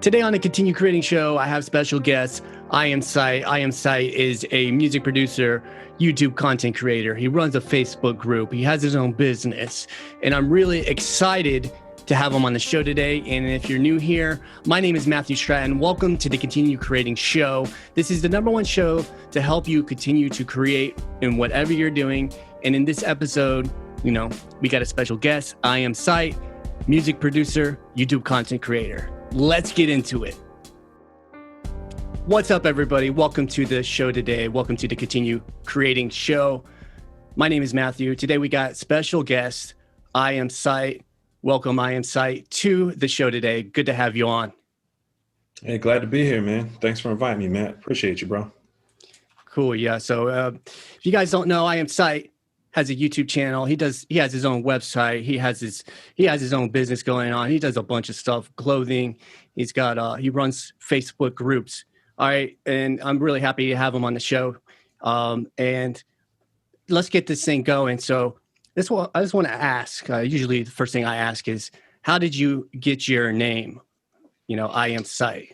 Today on the Continue Creating show, I have special guest, Iamsight. Iamsight is a music producer, YouTube content creator. He runs a Facebook group. He has his own business. And I'm really excited to have him on the show today. And if you're new here, my name is Matthew Stratton. Welcome to the Continue Creating show. This is the #1 show to help you continue to create in whatever you're doing. And in this episode, we got a special guest, Iamsight, music producer, YouTube content creator. Let's get into it. What's up, everybody? Welcome to the show today. Welcome to the Continue Creating show. My name is Matthew. Today we got special guest, Iamsight. Welcome, Iamsight, to the show today. Good to have you on. Hey, glad to be here, man. Thanks for inviting me, Matt. Appreciate you, bro. Cool. Yeah. So if you guys don't know, Iamsight has a YouTube channel. He has his own website. He has his own business going on. He does a bunch of stuff, clothing. He runs Facebook groups. All right. And I'm really happy to have him on the show. And let's get this thing going. So I just want to ask, usually the first thing I ask is, how did you get your name? Iamsight.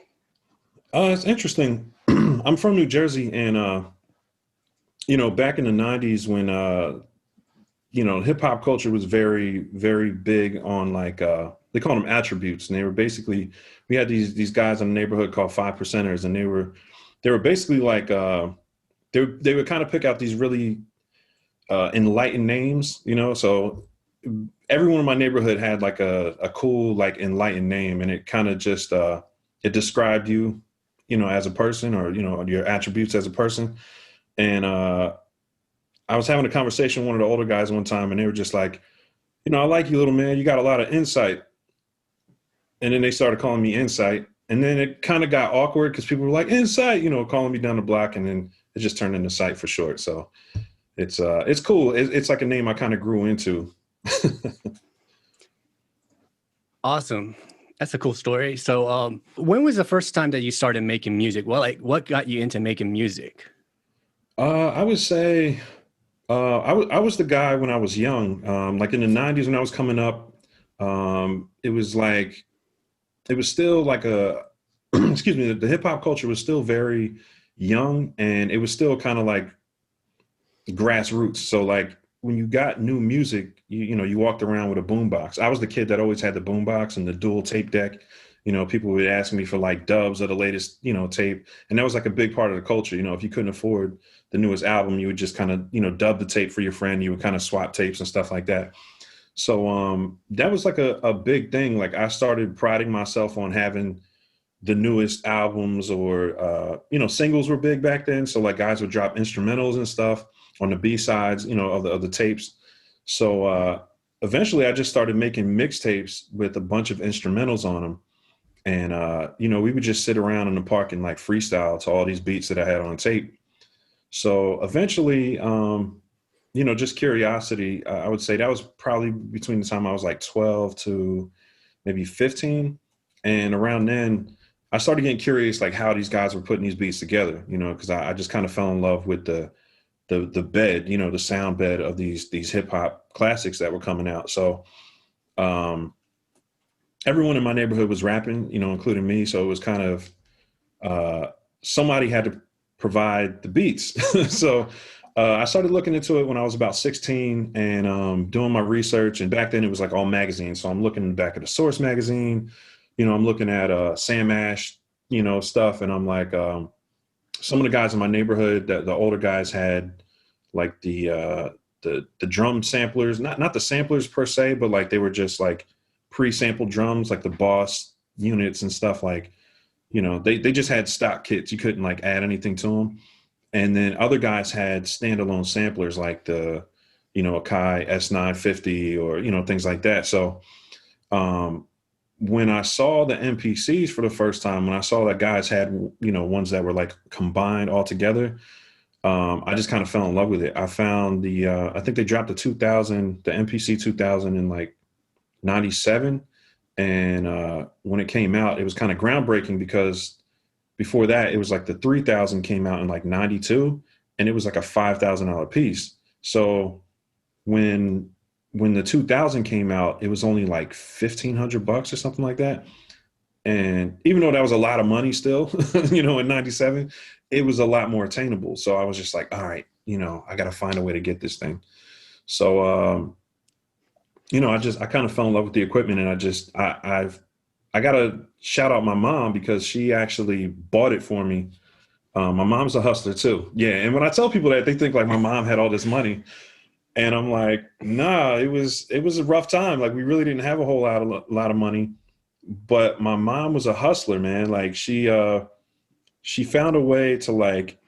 It's interesting. I'm from New Jersey, and back in the 90s when, hip hop culture was very, very big on they call them attributes. And they were basically, we had these guys in the neighborhood called 5%ers. And they were basically they would kind of pick out these really enlightened names, so everyone in my neighborhood had a cool, enlightened name. And it kind of just, it described you, as a person, or, your attributes as a person. And I was having a conversation with one of the older guys one time, and they were just like, I like you, little man. You got a lot of insight. And then they started calling me Insight. And then it kind of got awkward because people were like, Insight, calling me down the block. And then it just turned into Sight for short. So it's cool. It's like a name I kind of grew into. Awesome. That's a cool story. So when was the first time that you started making music? Well, what got you into making music? I would say I was the guy when I was young, in the 90s when I was coming up. It was still excuse me, the hip hop culture was still very young, and it was still kind of like grassroots. So when you got new music, you walked around with a boombox. I was the kid that always had the boombox and the dual tape deck. People would ask me for dubs of the latest, tape. And that was a big part of the culture. If you couldn't afford the newest album, you would just kind of, dub the tape for your friend. You would kind of swap tapes and stuff like that. So that was a big thing. I started priding myself on having the newest albums, or, singles were big back then. So guys would drop instrumentals and stuff on the B-sides, of the tapes. So eventually I just started making mixtapes with a bunch of instrumentals on them. And, we would just sit around in the park and freestyle to all these beats that I had on tape. So eventually, just curiosity, I would say that was probably between the time I was 12 to maybe 15. And around then I started getting curious, how these guys were putting these beats together, because I just kind of fell in love with the bed, the sound bed of these hip hop classics that were coming out. So, everyone in my neighborhood was rapping, including me. So it was kind of, somebody had to provide the beats. So I started looking into it when I was about 16 and doing my research. And back then it was all magazines. So I'm looking in the back of the Source magazine, I'm looking at Sam Ash, stuff. And I'm some of the guys in my neighborhood, the older guys had the drum samplers, not the samplers per se, but they were just pre-sampled drums, the Boss units and stuff. They just had stock kits. You couldn't add anything to them. And then other guys had standalone samplers the Akai S950 or things like that. So when I saw the MPCs for the first time, when I saw that guys had ones that were combined all together, I just kind of fell in love with it. I found I think they dropped the MPC 2000 in 97. And when it came out, it was kind of groundbreaking because before that, it was the 3000 came out in 92, and it was a $5,000 piece. So when the 2000 came out, it was only $1,500 or something like that. And even though that was a lot of money still, in 97, it was a lot more attainable. So I was just like, all right, I got to find a way to get this thing. So, I kind of fell in love with the equipment, and I got to shout out my mom because she actually bought it for me. My mom's a hustler too. Yeah. And when I tell people that, they think like my mom had all this money. And I'm like, nah, it was a rough time. Like we really didn't have a whole lot of money, but my mom was a hustler, man. Like she found a way to like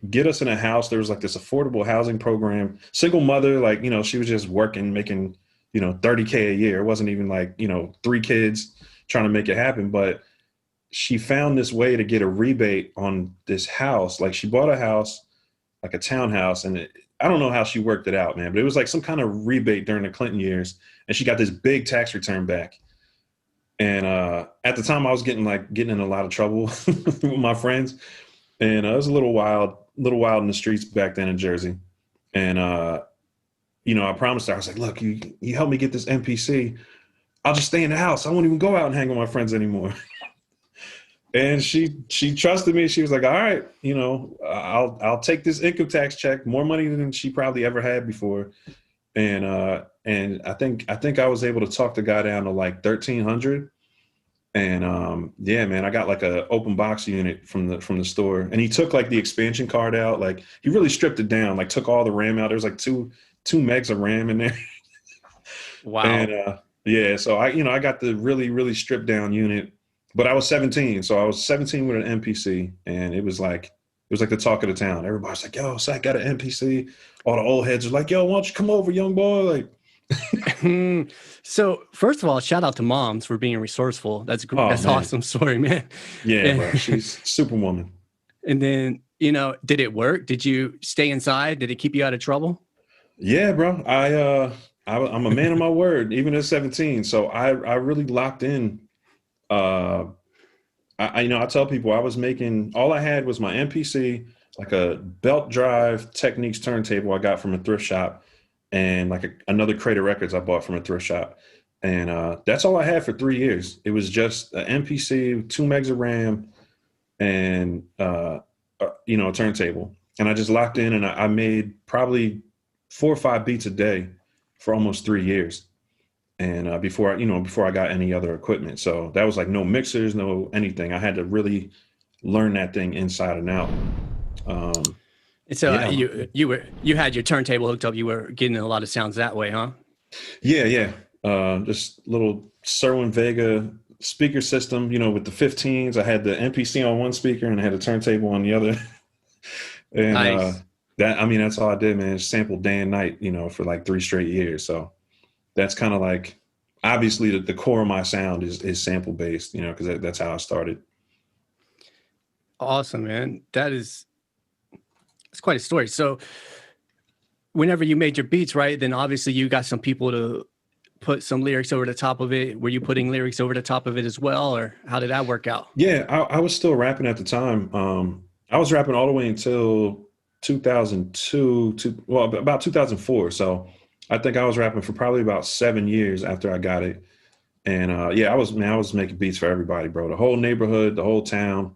get us in a house. There was like this affordable housing program, single mother, like, she was just working, making, $30K a year. It wasn't even like, 3 kids trying to make it happen, but she found this way to get a rebate on this house. Like she bought a house, like a townhouse, and I don't know how she worked it out, man, but it was like some kind of rebate during the Clinton years. And she got this big tax return back. And at the time I was getting in a lot of trouble with my friends. And it was a little wild in the streets back then in Jersey. And, I promised her, I was like, look, you help me get this MPC. I'll just stay in the house. I won't even go out and hang with my friends anymore. And she trusted me. She was like, all right, I'll take this income tax check, more money than she probably ever had before. And I think I was able to talk the guy down to like 1,300. And yeah, man, I got like a open box unit from the store, and he took like the expansion card out. Like he really stripped it down, like took all the RAM out. There was like two megs of RAM in there. Wow. And yeah, so I got the really, really stripped down unit, but I was 17. So I was 17 with an MPC, and it was like the talk of the town. Everybody's like, yo, Sack got an MPC. All the old heads are like, yo, why don't you come over, young boy? Like, so first of all, shout out to moms for being resourceful. That's great. Oh, That's man. awesome story, man. Yeah, bro, she's superwoman. And then, did it work? Did you stay inside? Did it keep you out of trouble? Yeah, bro. I'm a man of my word, even at 17. So I really locked in. I tell people all I had was my MPC, like a belt drive Techniques turntable I got from a thrift shop, and like another crate of records I bought from a thrift shop. And that's all I had for 3 years. It was just an MPC, 2 megs of RAM, and a turntable. And I just locked in, and I made probably 4 or 5 beats a day for almost 3 years. And before I got any other equipment. So that was like no mixers, no anything. I had to really learn that thing inside and out. So yeah. you had your turntable hooked up. You were getting a lot of sounds that way, huh? Yeah. Just little Serwin Vega speaker system, with the 15s. I had the MPC on one speaker and I had a turntable on the other. And nice. That's all I did, man. Just sampled day and night, for like 3 straight years. So that's kind of like, obviously the core of my sound is sample based, because that's how I started. Awesome, man. It's quite a story. So whenever you made your beats, right, then obviously you got some people to put some lyrics over the top of it. Were you putting lyrics over the top of it as well, or how did that work out? Yeah, I was still rapping at the time. I was rapping all the way until 2002, about 2004. So I think I was rapping for probably about 7 years after I got it. And yeah, I was making beats for everybody, bro. The whole neighborhood, the whole town.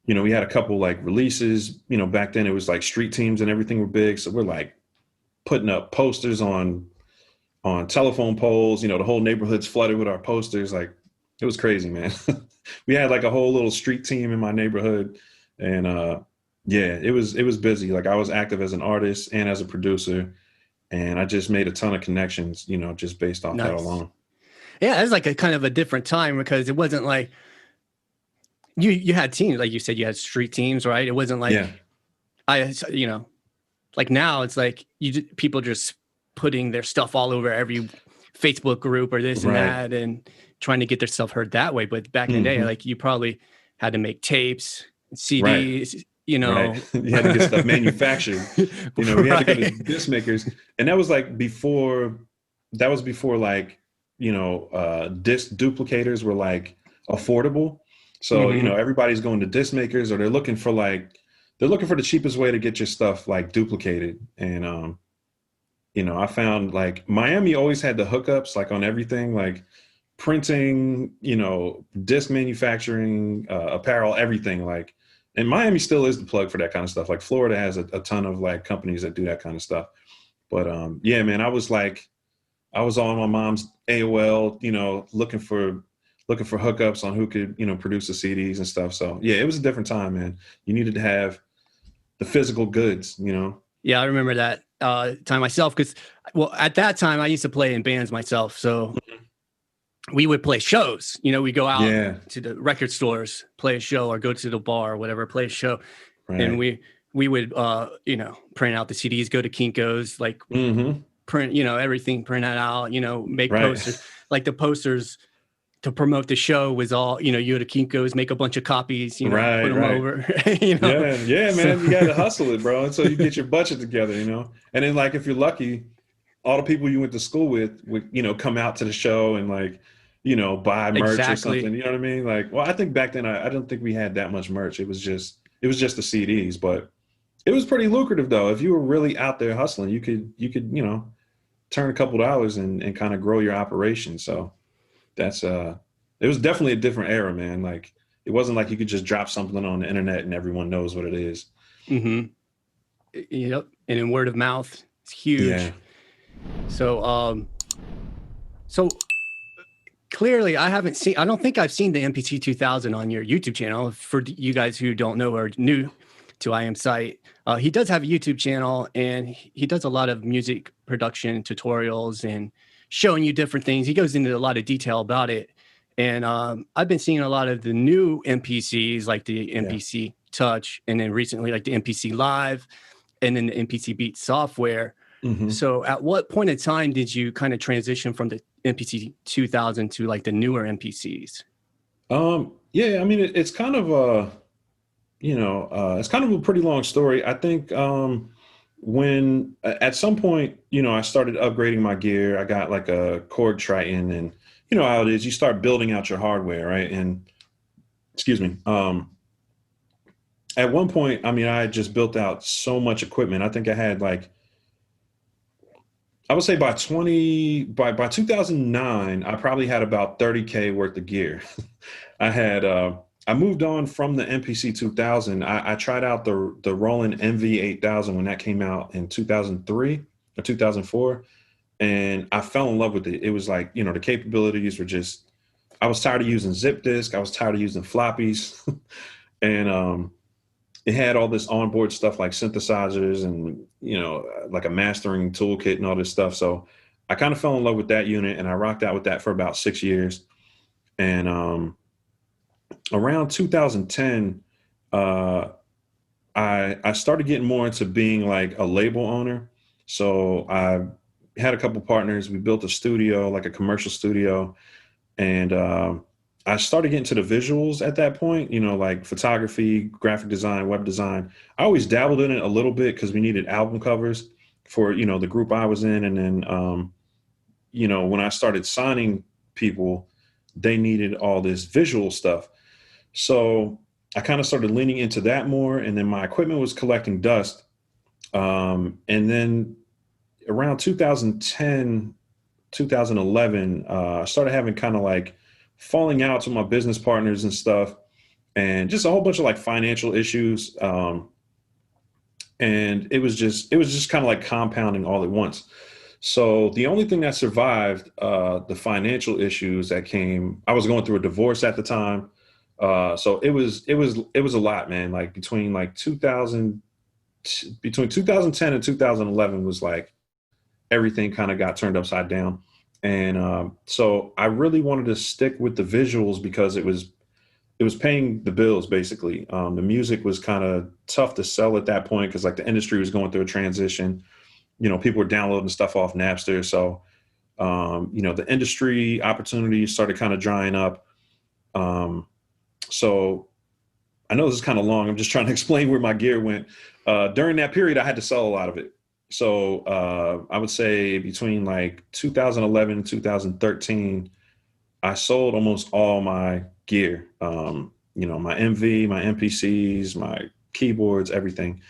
We had a couple like releases, back then it was like street teams and everything were big. So we're like putting up posters on telephone poles, the whole neighborhood's flooded with our posters. Like it was crazy, man. We had like a whole little street team in my neighborhood. And yeah, it was busy. Like I was active as an artist and as a producer, and I just made a ton of connections, just based off that alone. Yeah, it was like a kind of a different time because it wasn't like you had teams, like you said, you had street teams, right? It wasn't like like now it's like people just putting their stuff all over every Facebook group or this and that, and trying to get their stuff heard that way. But back in the day, like you probably had to make tapes, CDs. Right. You had to get stuff manufactured. We had to go to disc makers, and that was before like disc duplicators were like affordable. So everybody's going to disc makers, or they're looking for the cheapest way to get your stuff like duplicated. And I found like Miami always had the hookups like on everything. Like printing, disc manufacturing, apparel, everything. Like, and Miami still is the plug for that kind of stuff. Like Florida has a ton of like companies that do that kind of stuff. But yeah, man, I was on my mom's AOL, looking for hookups on who could, produce the CDs and stuff. So yeah, it was a different time, man. You needed to have the physical goods. Yeah, I remember that time myself because, well, at that time I used to play in bands myself. So we would play shows. We go out to the record stores, play a show, or go to the bar or whatever, play a show. Right. And we would, print out the CDs, go to Kinko's, like print, everything, print that out, make posters. Like the posters to promote the show was all, you go to Kinko's, make a bunch of copies, put them over. Yeah, man, you got to hustle it, bro. And so you get your budget together, and then like if you're lucky, all the people you went to school with would, come out to the show and like, buy merch or something. You know what I mean? Like, well, I think back then I don't think we had that much merch. It was just the CDs, but it was pretty lucrative though. If you were really out there hustling, you could turn a couple dollars and kind of grow your operation. So that's it was definitely a different era, man. Like it wasn't like you could just drop something on the internet and everyone knows what it is. Mm-hmm. Yep. And in word of mouth, it's huge. Yeah. So clearly I don't think I've seen the MPC 2000 on your YouTube channel. For you guys who don't know or new to Iamsight, he does have a YouTube channel and he does a lot of music production tutorials and showing you different things. He goes into a lot of detail about it. And I've been seeing a lot of the new MPCs, like the MPC Touch, and then recently like the MPC Live, and then the MPC Beat software. Mm-hmm. So at what point in time did you kind of transition from the MPC 2000 to like the newer MPCs? Yeah, I mean, it's kind of it's kind of a pretty long story. I think when at some point, I started upgrading my gear. I got like a Korg Triton, and you know how it is. You start building out your hardware, right? And excuse me. At one point, I mean, I had just built out so much equipment. I think I had like, I would say by 2009, I probably had about 30K worth of gear. I moved on from the MPC 2000. I tried out the Roland MV 8000 when that came out in 2003 or 2004. And I fell in love with it. It was like, the capabilities were just, I was tired of using zip disk. I was tired of using floppies. And it had all this onboard stuff like synthesizers and, like a mastering toolkit and all this stuff. So I kind of fell in love with that unit and I rocked out with that for about 6 years. And around 2010, I started getting more into being like a label owner. So I had a couple partners. We built a studio, like a commercial studio. And I started getting to the visuals at that point, like photography, graphic design, web design. I always dabbled in it a little bit because we needed album covers for, the group I was in. And then, when I started signing people, they needed all this visual stuff. So I kind of started leaning into that more. And then my equipment was collecting dust. And then around 2010, 2011, I started having kind of like falling outs with my business partners and stuff, and just a whole bunch of like financial issues. And it was just kind of like compounding all at once. So the only thing that survived the financial issues that came, I was going through a divorce at the time. So it was a lot, man. Like between 2010 and 2011 was like everything kind of got turned upside down. And so I really wanted to stick with the visuals because it was paying the bills, basically. The music was kind of tough to sell at that point because like the industry was going through a transition. People were downloading stuff off Napster. So, the industry opportunities started kind of drying up. So I know this is kind of long. I'm just trying to explain where my gear went. During that period, I had to sell a lot of it. So I would say between like 2011 and 2013, I sold almost all my gear, my MV, my MPCs, my keyboards, everything.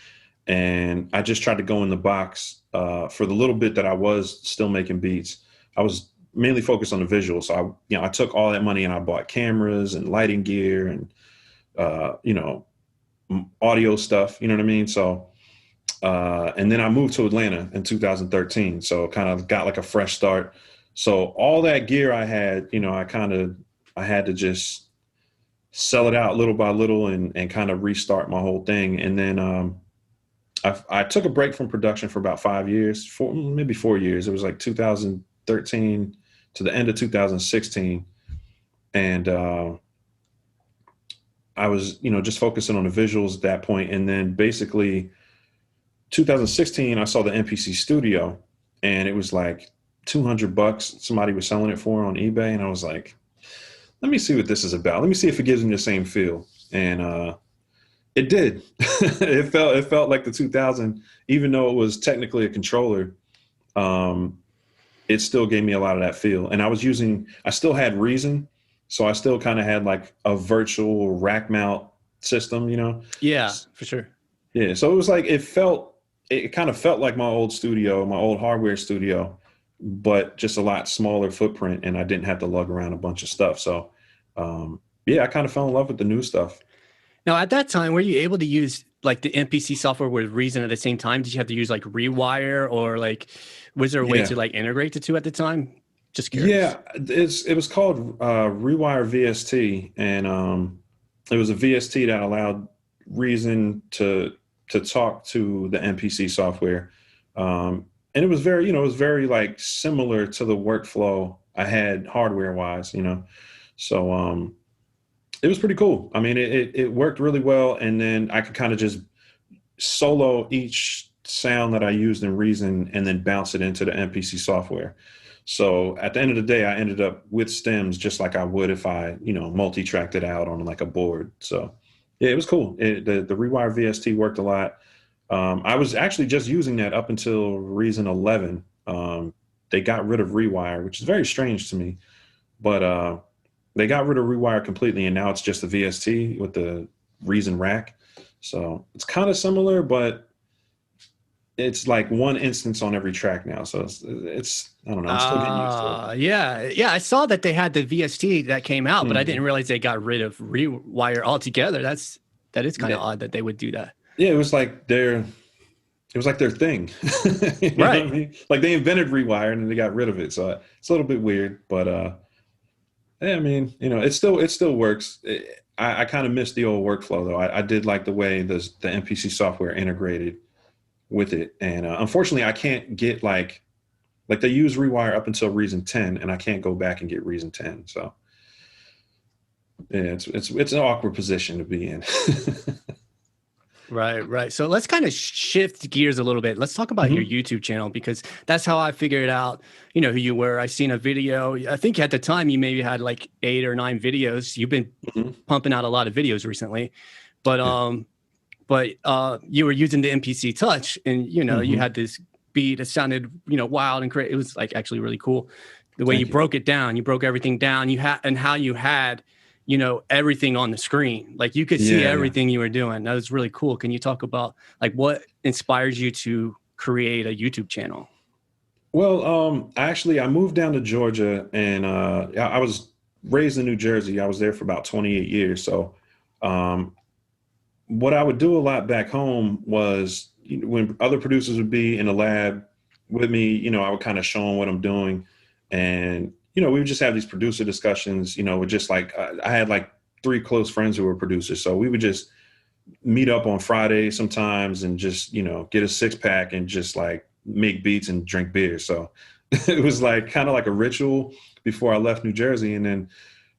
And I just tried to go in the box for the little bit that I was still making beats. I was mainly focused on the visual. So I took all that money and I bought cameras and lighting gear and, audio stuff, you know what I mean? So, and then I moved to Atlanta in 2013. So kind of got like a fresh start. So all that gear I had, I had to just sell it out little by little and kind of restart my whole thing. And then, I took a break from production for about 5 years, maybe 4 years. It was like 2013 to the end of 2016. And I was, just focusing on the visuals at that point. And then basically 2016, I saw the MPC studio and it was like $200. Somebody was selling it for on eBay. And I was like, let me see what this is about. Let me see if it gives me the same feel. And it did. It felt like the 2000, even though it was technically a controller, it still gave me a lot of that feel. And I still had Reason. So I still kind of had like a virtual rack mount system, Yeah, for sure. Yeah. So it was like, it kind of felt like my old studio, my old hardware studio, but just a lot smaller footprint. And I didn't have to lug around a bunch of stuff. So, I kind of fell in love with the new stuff. Now, at that time, were you able to use like the MPC software with Reason at the same time? Did you have to use like Rewire, or like, was there a way to like integrate the two at the time? Just curious. Yeah, it was called Rewire VST, and it was a VST that allowed Reason to talk to the MPC software, and it was very like similar to the workflow I had hardware wise, so it was pretty cool. I mean, it worked really well, and then I could kind of just solo each sound that I used in Reason and then bounce it into the MPC software. So at the end of the day, I ended up with stems just like I would if I, multi-tracked it out on like a board. So yeah, it was cool. The Rewire VST worked a lot. I was actually just using that up until Reason 11. They got rid of Rewire, which is very strange to me, but they got rid of Rewire completely, and now it's just the VST with the Reason rack. So it's kind of similar, but it's like one instance on every track now. So it's I don't know. I'm still getting used to it. Yeah. I saw that they had the VST that came out, but I didn't realize they got rid of Rewire altogether. That is kind of odd that they would do that. Yeah, it was like their thing. You know what I mean? Like they invented Rewire and then they got rid of it. So it's a little bit weird, but yeah, I mean, it still works. I kind of miss the old workflow though. I did like the way the MPC software integrated with it, and unfortunately I can't get like they use Rewire up until Reason 10, and I can't go back and get Reason 10. So yeah, it's an awkward position to be in. Right. So let's kind of shift gears a little bit. Let's talk about your YouTube channel, because that's how I figured out, who you were. I seen a video. I think at the time you maybe had like 8 or 9 videos. You've been pumping out a lot of videos recently, but you were using the MPC Touch, and you had this beat. It sounded wild and great. It was like actually really cool the way you broke it down. You broke everything down. And how you had everything on the screen. Like you could see everything you were doing. That was really cool. Can you talk about like what inspires you to create a YouTube channel? Well, actually I moved down to Georgia, and I was raised in New Jersey. I was there for about 28 years. So what I would do a lot back home was when other producers would be in the lab with me, I would kind of show them what I'm doing. And, we would just have these producer discussions, with just like, I had like 3 close friends who were producers. So we would just meet up on Friday sometimes and just, get a 6-pack and just like make beats and drink beer. So it was like kind of like a ritual before I left New Jersey. And then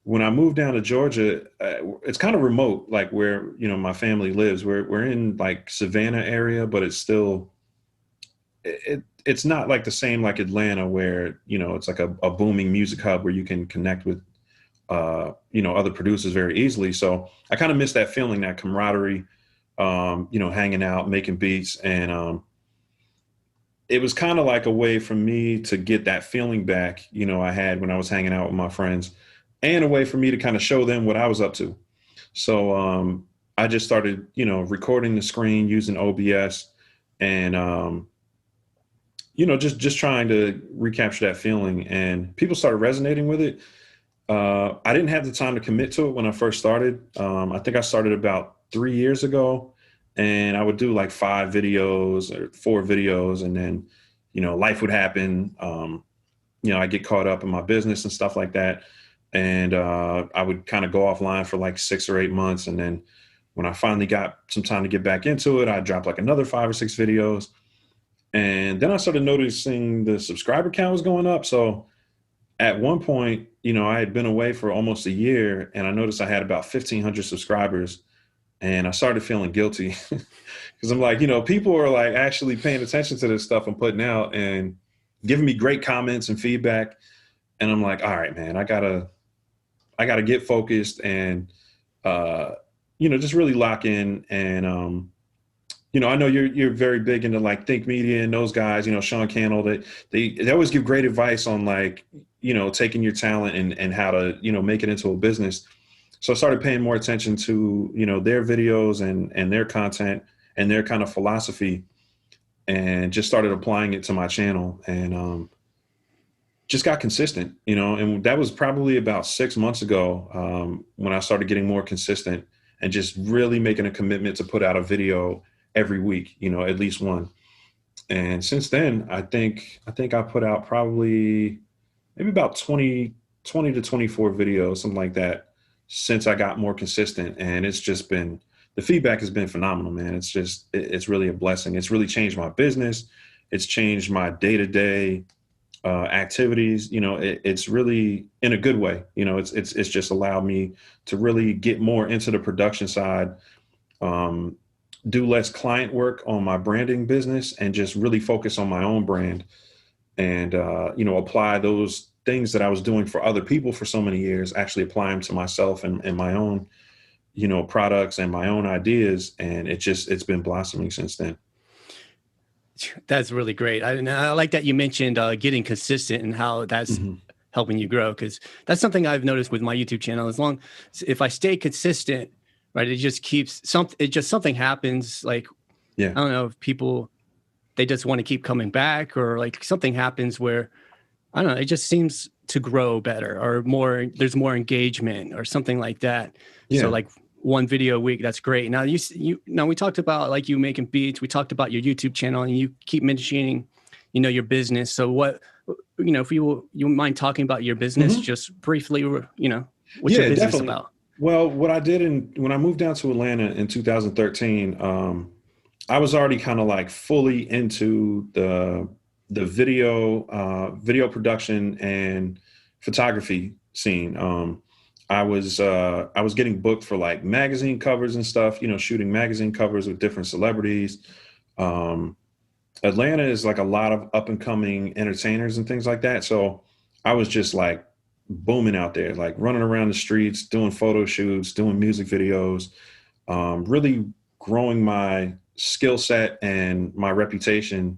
when I moved down to Georgia, it's kind of remote, like where, my family lives. We're in like Savannah area, but it's still, it's not like the same like Atlanta where, it's like a booming music hub where you can connect with, other producers very easily. So I kind of miss that feeling, that camaraderie, hanging out, making beats. And it was kind of like a way for me to get that feeling back, I had when I was hanging out with my friends, and a way for me to kind of show them what I was up to. So I just started, recording the screen using OBS, and just trying to recapture that feeling, and people started resonating with it. I didn't have the time to commit to it when I first started. I think I started about 3 years ago, and I would do like 5 videos or 4 videos, and then, life would happen. I get caught up in my business and stuff like that. And I would kind of go offline for like 6 or 8 months. And then when I finally got some time to get back into it, I dropped like another 5 or 6 videos. And then I started noticing the subscriber count was going up. So at one point, I had been away for almost a year, and I noticed I had about 1,500 subscribers, and I started feeling guilty because I'm like, people are like actually paying attention to this stuff I'm putting out and giving me great comments and feedback. And I'm like, all right, man, I gotta get focused and, just really lock in. And, I know you're very big into like Think Media and those guys, Sean Cannell, that they always give great advice on like, taking your talent and how to, make it into a business. So I started paying more attention to, their videos and their content and their kind of philosophy, and just started applying it to my channel, and just got consistent, and that was probably about 6 months ago, when I started getting more consistent and just really making a commitment to put out a video every week, at least one. And since then, I think I put out probably maybe about 20 to 24 videos, something like that, since I got more consistent. And it's just been, the feedback has been phenomenal, man. It's really a blessing. It's really changed my business. It's changed my day-to-day activities. It's really in a good way. It's just allowed me to really get more into the production side, do less client work on my branding business, and just really focus on my own brand, and apply those things that I was doing for other people for so many years, actually apply them to myself and my own products and my own ideas. And it's been blossoming since then. That's really great. I like that you mentioned getting consistent and how that's helping you grow, because that's something I've noticed with my YouTube channel. If I stay consistent, right, it just keeps something happens. Like, yeah, I don't know, if people, they just want to keep coming back, or like something happens where, I don't know, it just seems to grow better, or there's more engagement or something like that. Yeah. So like one video a week, that's great. Now we talked about like you making beats, we talked about your YouTube channel, and you keep mentioning, your business. So what, if you mind talking about your business just briefly, what's your business definitely about? Well, what I did when I moved down to Atlanta in 2013, I was already kind of like fully into the video production and photography scene. I was getting booked for like magazine covers and stuff, shooting magazine covers with different celebrities. Atlanta is like a lot of up and coming entertainers and things like that. So I was just like booming out there, like running around the streets, doing photo shoots, doing music videos, really growing my skill set and my reputation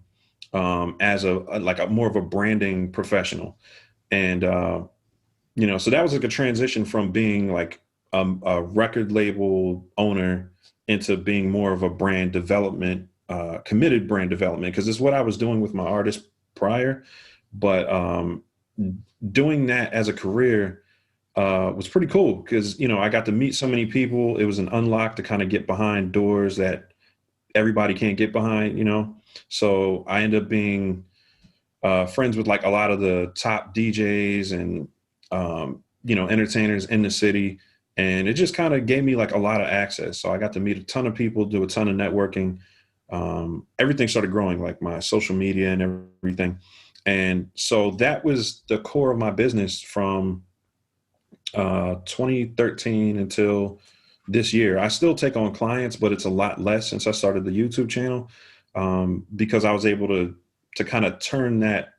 as a more of a branding professional. And, so that was like a transition from being like a record label owner into being more of a brand development, committed brand development, because it's what I was doing with my artists prior. But doing that as a career was pretty cool, because, I got to meet so many people. It was an unlock to kind of get behind doors that everybody can't get behind, So I ended up being friends with like a lot of the top DJs and, entertainers in the city. And it just kind of gave me like a lot of access. So I got to meet a ton of people, do a ton of networking. Everything started growing, like my social media and everything. And so that was the core of my business from 2013 until this year. I still take on clients, but it's a lot less since I started the YouTube channel, because I was able to kind of turn that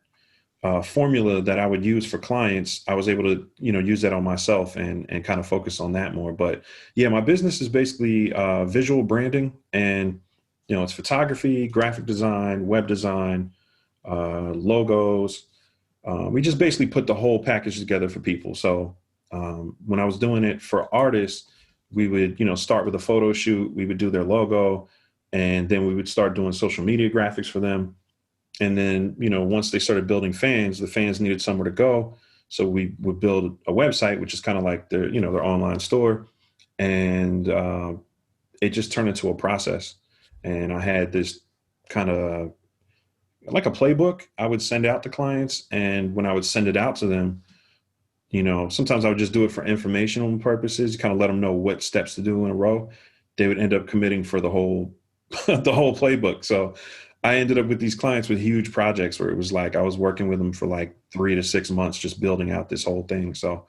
formula that I would use for clients. I was able to, use that on myself and kind of focus on that more. But yeah, my business is basically visual branding, and, it's photography, graphic design, web design, logos. We just basically put the whole package together for people. So when I was doing it for artists, we would, start with a photo shoot. We would do their logo, and then we would start doing social media graphics for them. And then, once they started building fans, the fans needed somewhere to go. So we would build a website, which is kind of like their online store. And it just turned into a process. And I had this kind of like a playbook I would send out to clients. And when I would send it out to them, sometimes I would just do it for informational purposes, kind of let them know what steps to do in a row. They would end up committing for the whole the whole playbook. So I ended up with these clients with huge projects where it was like I was working with them for like 3 to 6 months just building out this whole thing. So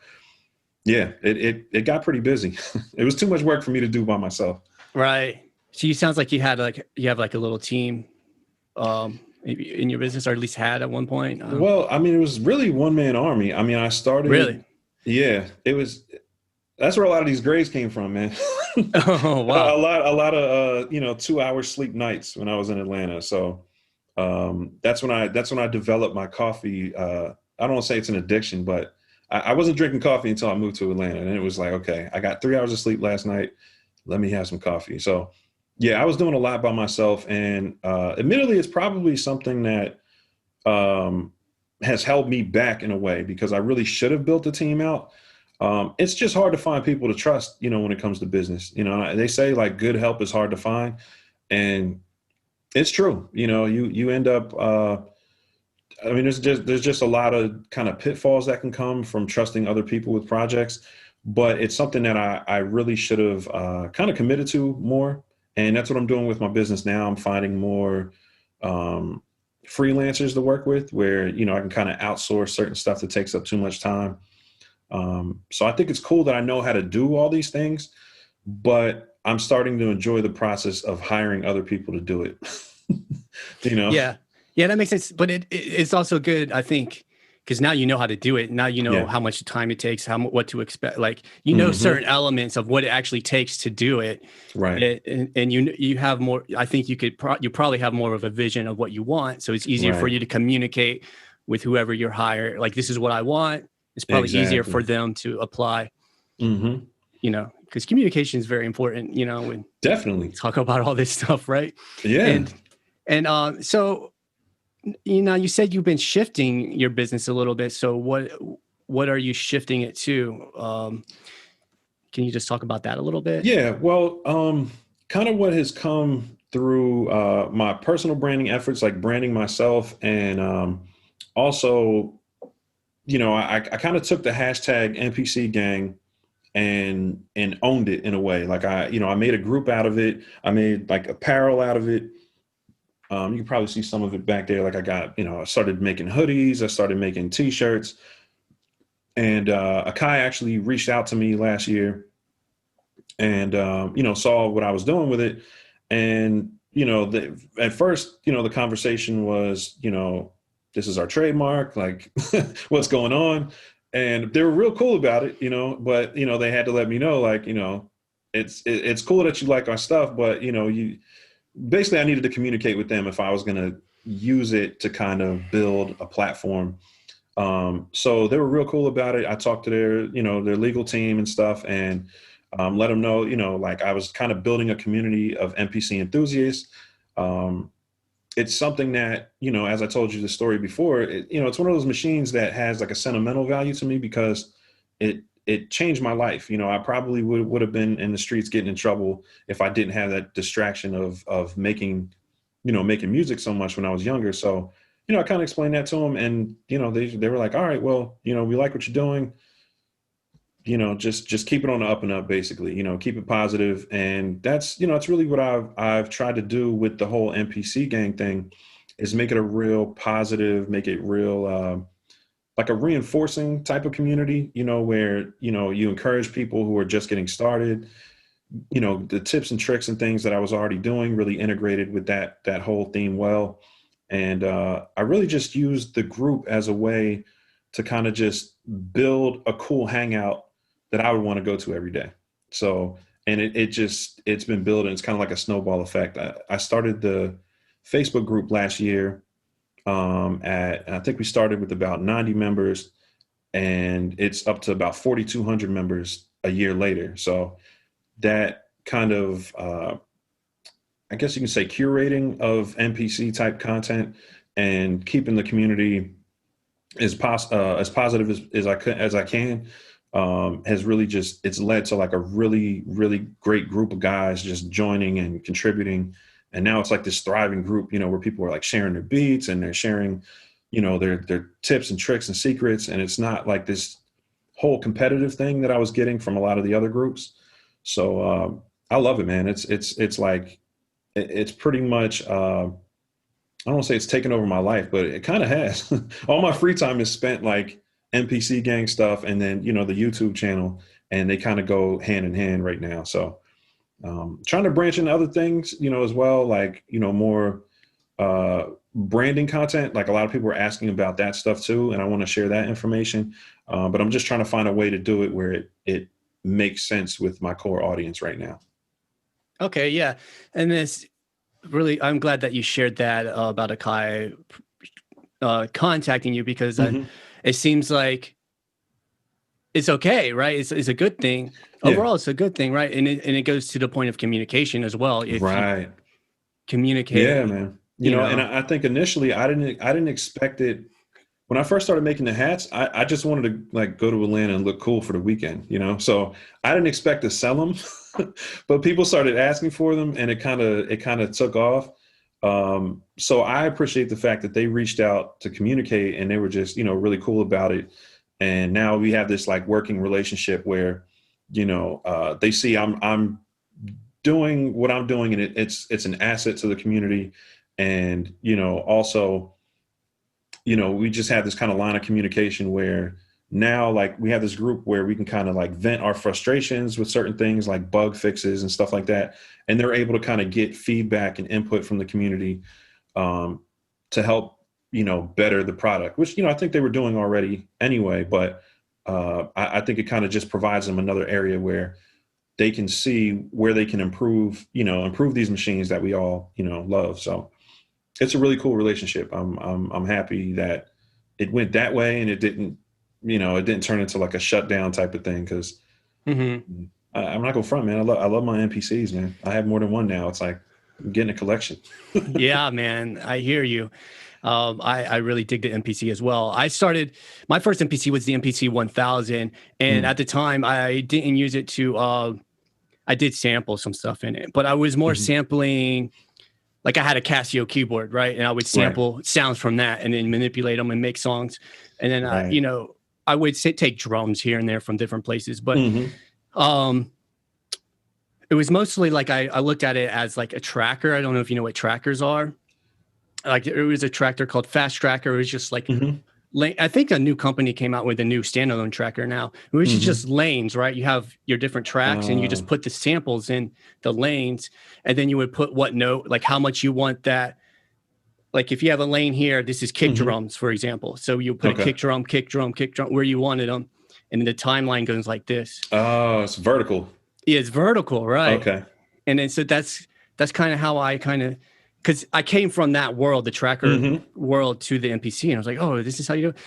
yeah, it got pretty busy. It was too much work for me to do by myself. Right. So you sounds like you have like a little team maybe in your business, or at least had at one point. Well, I mean, it was really one man army. I mean, I started. Really? Yeah, it was. That's where a lot of these grades came from, man. Oh, wow. A lot of 2 hour sleep nights when I was in Atlanta. So that's when I developed my coffee. I don't want to say it's an addiction, but I wasn't drinking coffee until I moved to Atlanta, and it was like, okay, I got 3 hours of sleep last night. Let me have some coffee. So yeah, I was doing a lot by myself, and admittedly, it's probably something that has held me back in a way because I really should have built the team out. It's just hard to find people to trust, when it comes to business. They say like good help is hard to find, and it's true. You end up. I mean, there's just a lot of kind of pitfalls that can come from trusting other people with projects, but it's something that I really should have kind of committed to more, and that's what I'm doing with my business now. I'm finding more freelancers to work with, where I can kind of outsource certain stuff that takes up too much time. So I think it's cool that I know how to do all these things, but I'm starting to enjoy the process of hiring other people to do it. Yeah. Yeah, that makes sense. But it's also good, I think, because now you know how to do it. Now you know Yeah. how much time it takes, what to expect. Like, Mhm. certain elements of what it actually takes to do it. Right. And you have more, I think you probably have more of a vision of what you want. So it's easier for Right. you to communicate with whoever you're hiring. Like, this is what I want. It's probably easier for Exactly. them to apply, Hmm. because communication is very important, when Definitely. talk about all this stuff, right? Yeah. And so, you said you've been shifting your business a little bit. So what are you shifting it to? Can you just talk about that a little bit? Yeah. Well, kind of what has come through my personal branding efforts, like branding myself, and also, I kind of took the hashtag MPC Gang and owned it in a way. Like I made a group out of it. I made like apparel out of it. You can probably see some of it back there. Like I started making hoodies. I started making T-shirts, and Akai actually reached out to me last year, and saw what I was doing with it, and at first, the conversation was, this is our trademark, like what's going on, and they were real cool about it, but they had to let me know, like, it's cool that you like our stuff, but you basically, I needed to communicate with them if I was going to use it to kind of build a platform. So they were real cool about it. I talked to their legal team and stuff, and let them know, like I was kind of building a community of MPC enthusiasts. It's something that, as I told you the story before, it's one of those machines that has like a sentimental value to me because it changed my life. I probably would have been in the streets getting in trouble if I didn't have that distraction of making music so much when I was younger. So, I kind of explained that to them, and, they were like, all right, well, we like what you're doing. Just keep it on the up and up, basically, keep it positive. And that's, it's really what I've tried to do with the whole MPC Gang thing, is make it a real positive, make it real, like a reinforcing type of community, where, you encourage people who are just getting started, the tips and tricks and things that I was already doing really integrated with that whole theme well. And I really just used the group as a way to kind of just build a cool hangout that I would want to go to every day. So, and it's been building. It's kind of like a snowball effect. I started the Facebook group last year. I think we started with about 90 members, and it's up to about 4,200 members a year later. So that kind of, I guess you can say, curating of MPC type content and keeping the community as positive as I can, has really just, it's led to like a really, really great group of guys just joining and contributing. And now it's like this thriving group, you know, where people are like sharing their beats and they're sharing, you know, their tips and tricks and secrets. And it's not like this whole competitive thing that I was getting from a lot of the other groups. So I love it, man. It's like, it's pretty much, I don't want to say it's taken over my life, but it kind of has. All my free time is spent like MPC Gang stuff and then, you know, the YouTube channel, and they kind of go hand in hand right now. So trying to branch into other things, you know, as well, like, you know, more branding content. Like a lot of people are asking about that stuff too, and I want to share that information. But I'm just trying to find a way to do it where it makes sense with my core audience right now. Okay, yeah. And this really, I'm glad that you shared that about Akai contacting you, because it seems like it's okay, right? It's a good thing. Yeah. Overall, it's a good thing, right? And it goes to the point of communication as well. If Right. you communicate, Yeah, man. You know, and I think initially I didn't expect it. When I first started making the hats, I just wanted to like go to Atlanta and look cool for the weekend, you know? So I didn't expect to sell them, but people started asking for them, and it kind of took off. So I appreciate the fact that they reached out to communicate, and they were just, you know, really cool about it. And now we have this like working relationship where, you know, they see I'm doing what I'm doing, and it's an asset to the community. And, you know, also, you know, we just have this kind of line of communication where now like we have this group where we can kind of like vent our frustrations with certain things like bug fixes and stuff like that. And they're able to kind of get feedback and input from the community to help, you know, better the product, which, you know, I think they were doing already anyway. But I think it kind of just provides them another area where they can see where they can improve these machines that we all, you know, love. So it's a really cool relationship. I'm happy that it went that way, and it didn't turn into like a shutdown type of thing. Cause I'm not gonna front, man. I love my NPCs, man. I have more than one now. It's like I'm getting a collection. Yeah, man, I hear you. I really dig the MPC as well. My first MPC was the MPC 1000. And at the time I didn't use it I did sample some stuff in it, but I was more sampling. Like I had a Casio keyboard, right? And I would sample sounds from that and then manipulate them and make songs. And then, I would take drums here and there from different places. But it was mostly like I looked at it as like a tracker. I don't know if you know what trackers are. Like it was a tracker called Fast Tracker. It was just like, I think a new company came out with a new standalone tracker now, which is just lanes, right? You have your different tracks and you just put the samples in the lanes, and then you would put what note, like how much you want that. Like if you have a lane here, this is kick drums, for example. So you put a kick drum, where you wanted them. And then the timeline goes like this. Oh, it's vertical. Yeah, it's vertical, right? Okay. And then so that's kind of how I because I came from that world, the tracker world, to the MPC, and I was like, oh, this is how you do it.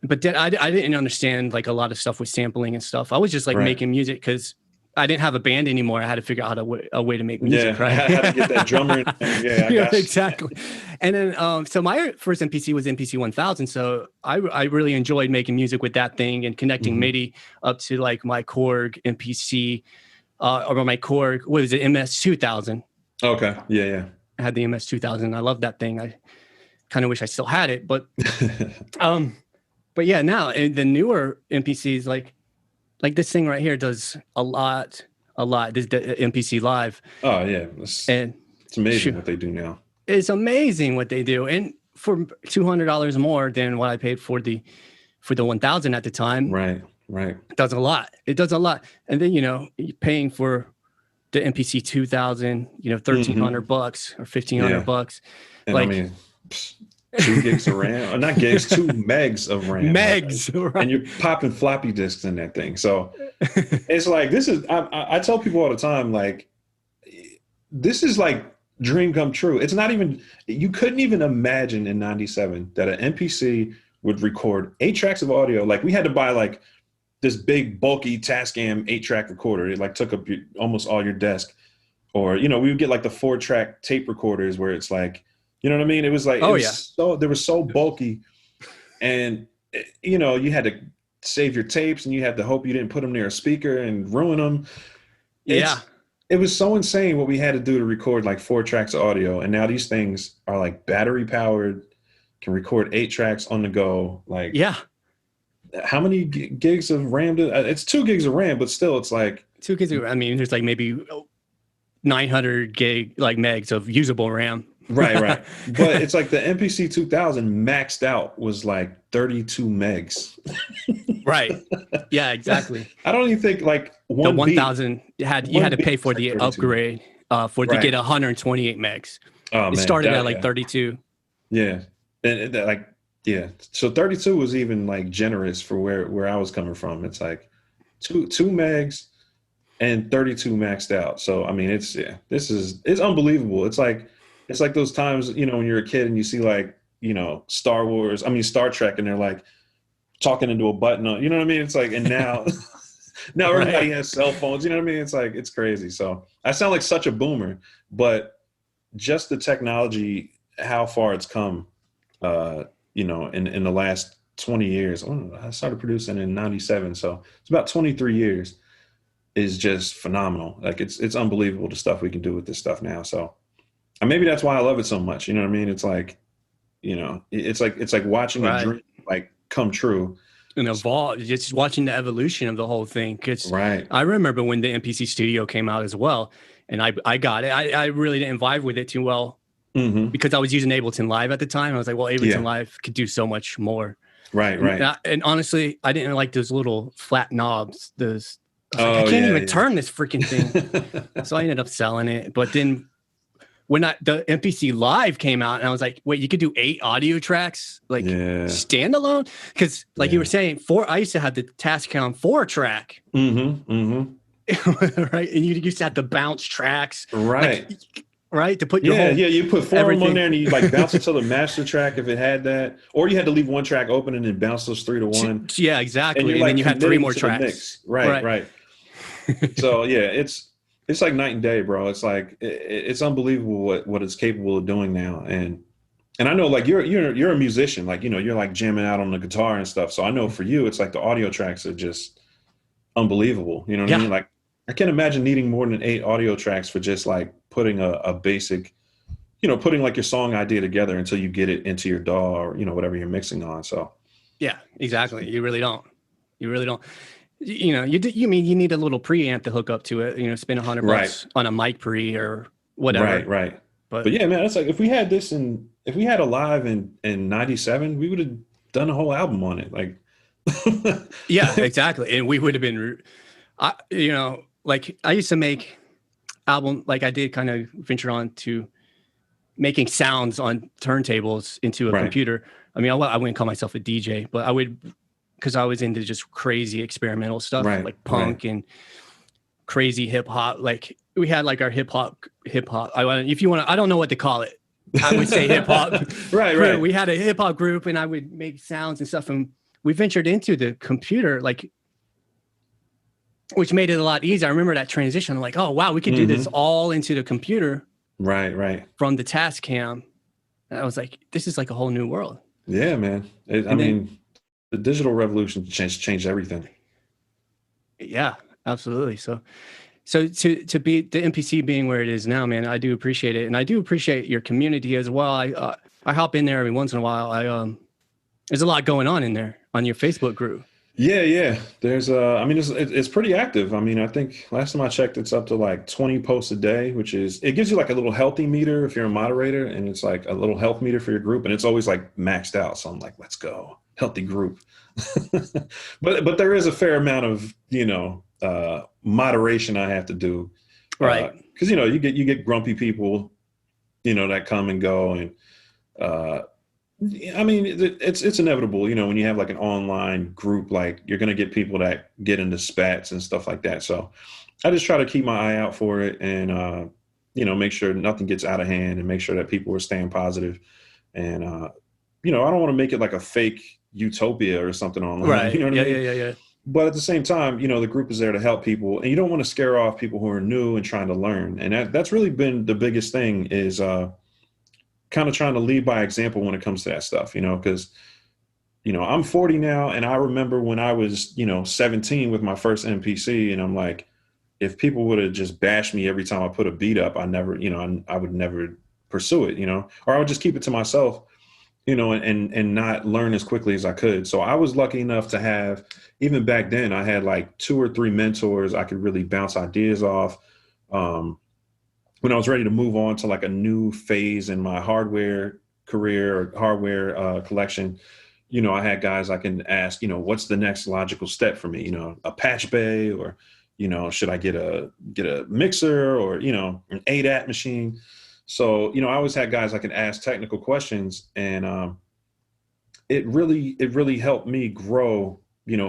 But then I didn't understand like a lot of stuff with sampling and stuff. I was just like making music because I didn't have a band anymore. I had to figure out a way to make music, right? I had to get that drummer. Yeah, exactly. And then, so my first MPC was MPC 1000. So I really enjoyed making music with that thing and connecting MIDI up to like my Korg MPC or my Korg, what was it, MS 2000. Okay, yeah. I had the MS 2000. I love that thing. I kind of wish I still had it, but yeah, now the newer MPCs, like this thing right here does a lot. This is the MPC Live. Oh yeah, it's amazing what they do now. It's amazing what they do, and for $200 more than what I paid for the 1000 at the time. Right. It does a lot. And then you're paying for the MPC 2000, $1,300 or $1,500. And like, I mean, 2 gigs of RAM, not gigs, 2 megs of RAM. Right? And you're popping floppy disks in that thing. So it's like, I tell people all the time, like, this is like dream come true. It's not even, you couldn't even imagine in 97 that an MPC would record 8 tracks of audio. Like we had to buy like this big bulky Tascam 8-track recorder. It like took up almost all your desk. Or, we would get like the 4-track tape recorders where it's like, You know what I mean? It was like, Oh yeah. they were so bulky, and you know, you had to save your tapes, and you had to hope you didn't put them near a speaker and ruin them. Yeah. It was so insane what we had to do to record like 4 tracks of audio, and now these things are like battery powered, can record 8 tracks on the go. Like, Yeah. how many gigs of RAM? It's 2 gigs of RAM, but still, it's like 2 gigs. I mean, there's like maybe 900 gig like megs of usable RAM. right. But it's like the MPC 2000 maxed out was like 32 megs. Right. Yeah, exactly. I don't even think like The 1000 you had to pay for the 32. upgrade to get 128 megs. Oh man, it started at like 32. Yeah, and like so 32 was even like generous for where I was coming from. It's like two megs and 32 maxed out. So I mean, it's unbelievable. It's like those times, you know, when you're a kid and you see like, you know, Star Trek, and they're like talking into a button on, you know what I mean? It's like, and now everybody has cell phones, you know what I mean? It's like, it's crazy. So I sound like such a boomer, but just the technology, how far it's come, you know, in the last 20 years. I started producing in 97. So it's about 23 years is just phenomenal. Like it's unbelievable the stuff we can do with this stuff now. So and maybe that's why I love it so much. You know what I mean? It's like, you know, it's like watching a dream like come true and evolve, just watching the evolution of the whole thing. Cause right. I remember when the MPC Studio came out as well, and I got it. I really didn't vibe with it too well because I was using Ableton Live at the time. I was like, well, Ableton Live could do so much more. Right. And honestly, I didn't like those little flat knobs. I can't even turn this freaking thing. So I ended up selling it. But then when the MPC Live came out, and I was like, wait, you could do 8 audio tracks, like standalone? Because like you were saying, I used to have the Tascam 4-track. Right? And you used to have to bounce tracks. Right. Like, right? To put your you put 4 of them on there, and you like bounce it to the master track if it had that. Or you had to leave one track open and then bounce those 3 to 1. Yeah, exactly. And then you had 3 more tracks. Right. So it's like night and day, bro. It's like it's unbelievable what it's capable of doing now. And I know like you're a musician, like, you know, you're like jamming out on the guitar and stuff. So I know for you, it's like the audio tracks are just unbelievable. You know what I mean? Like I can't imagine needing more than 8 audio tracks for just like putting a basic, you know, putting like your song idea together until you get it into your DAW or, you know, whatever you're mixing on. So yeah, exactly. You really don't. You know, you need a little preamp to hook up to it, you know, spend $100 on a mic pre or whatever. Right. But yeah, man, it's like if we had a live in 97, we would have done a whole album on it. Like, yeah, exactly. And we would have been, you know, like I used to make album, like I did kind of venture on to making sounds on turntables into a computer. I mean, I wouldn't call myself a DJ, but I would, because I was into just crazy experimental stuff, like punk and crazy hip hop. Like we had like our hip hop. If you want to, I don't know what to call it. I would say hip hop. Right. We had a hip hop group, and I would make sounds and stuff. And we ventured into the computer, like, which made it a lot easier. I remember that transition. I'm like, oh wow, we could do this all into the computer. Right. From the Tascam. And I was like, this is like a whole new world. Yeah, man. I mean, the digital revolution changed everything. Yeah, absolutely. So to be the MPC being where it is now, man, I do appreciate it, and I do appreciate your community as well. I hop in there every once in a while. There's a lot going on in there on your Facebook group. Yeah. There's I mean, it's pretty active. I mean, I think last time I checked, it's up to like 20 posts a day, which it gives you like a little healthy meter if you're a moderator, and it's like a little health meter for your group, and it's always like maxed out. So I'm like, let's go, healthy group. but there is a fair amount of, you know, moderation I have to do, right? Because you know, you get grumpy people, you know, that come and go, and I mean, it's inevitable, you know, when you have like an online group, like you're going to get people that get into spats and stuff like that. So I just try to keep my eye out for it, and you know, make sure nothing gets out of hand, and make sure that people are staying positive. And you know, I don't want to make it like a fake utopia or something online. Right. You know what I mean? Yeah. But at the same time, you know, the group is there to help people, and you don't want to scare off people who are new and trying to learn. And that's really been the biggest thing is kind of trying to lead by example when it comes to that stuff, because, I'm 40 now, and I remember when I was, 17 with my first MPC, and I'm like, if people would have just bashed me every time I put a beat up, I would never pursue it, or I would just keep it to myself, and not learn as quickly as I could. So I was lucky enough to have, even back then, I had like 2 or 3 mentors I could really bounce ideas off. When I was ready to move on to like a new phase in my hardware career or hardware collection, I had guys I can ask, what's the next logical step for me? A patch bay, or, should I get a mixer, or, an ADAT machine? So, I always had guys I could ask technical questions, and it really helped me grow,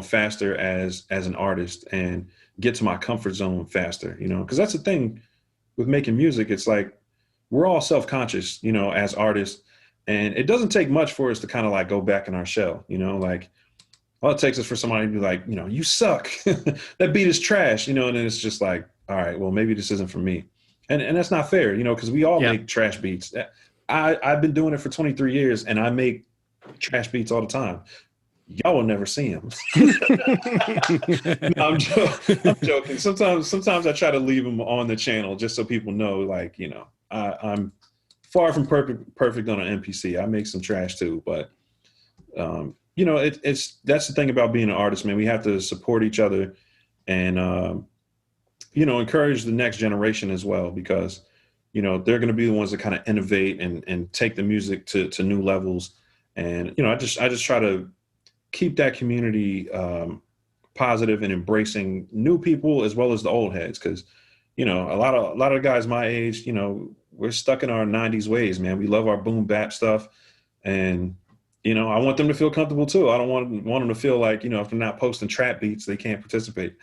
faster as an artist, and get to my comfort zone faster, because that's the thing with making music. It's like, we're all self-conscious, as artists, and it doesn't take much for us to kind of like go back in our shell, like all it takes is for somebody to be like, you suck. That beat is trash, and then it's just like, all right, well, maybe this isn't for me. And that's not fair, because we all make trash beats. I've been doing it for 23 years, and I make trash beats all the time. Y'all will never see them. No, I'm joking. Sometimes I try to leave them on the channel just so people know, like, I'm far from perfect on an MPC. I make some trash too, but that's the thing about being an artist, man. We have to support each other, and encourage the next generation as well, because they're going to be the ones that kind of innovate and take the music to new levels. And I just try to keep that community positive and embracing new people as well as the old heads, because a lot of guys my age, we're stuck in our 90s ways, man. We love our boom bap stuff, and I want them to feel comfortable too. I don't want them to feel like, if they're not posting trap beats, they can't participate.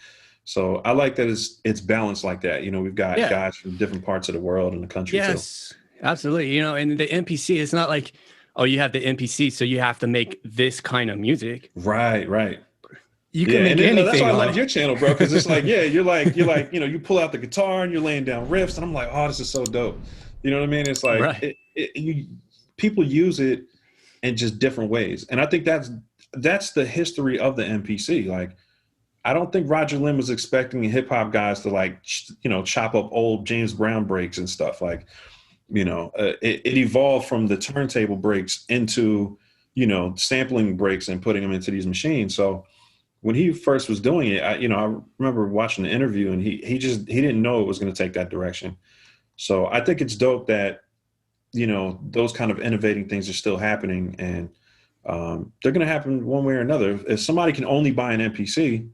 So I like that it's balanced like that. We've got guys from different parts of the world and the country. Yes, absolutely. And the MPC, it's not like, oh, you have the MPC, so you have to make this kind of music. Right. You can make anything. That's why I love your channel, bro. Because it's like, you're like, you pull out the guitar and you're laying down riffs, and I'm like, oh, this is so dope. You know what I mean? It's like people use it in just different ways, and I think that's the history of the MPC. Like, I don't think Roger Lynn was expecting hip hop guys to like, chop up old James Brown breaks and stuff. Like, it evolved from the turntable breaks into, sampling breaks and putting them into these machines. So when he first was doing it, I remember watching the interview, and he didn't know it was going to take that direction. So I think it's dope that, those kind of innovating things are still happening, and they're going to happen one way or another. If somebody can only buy an MPC,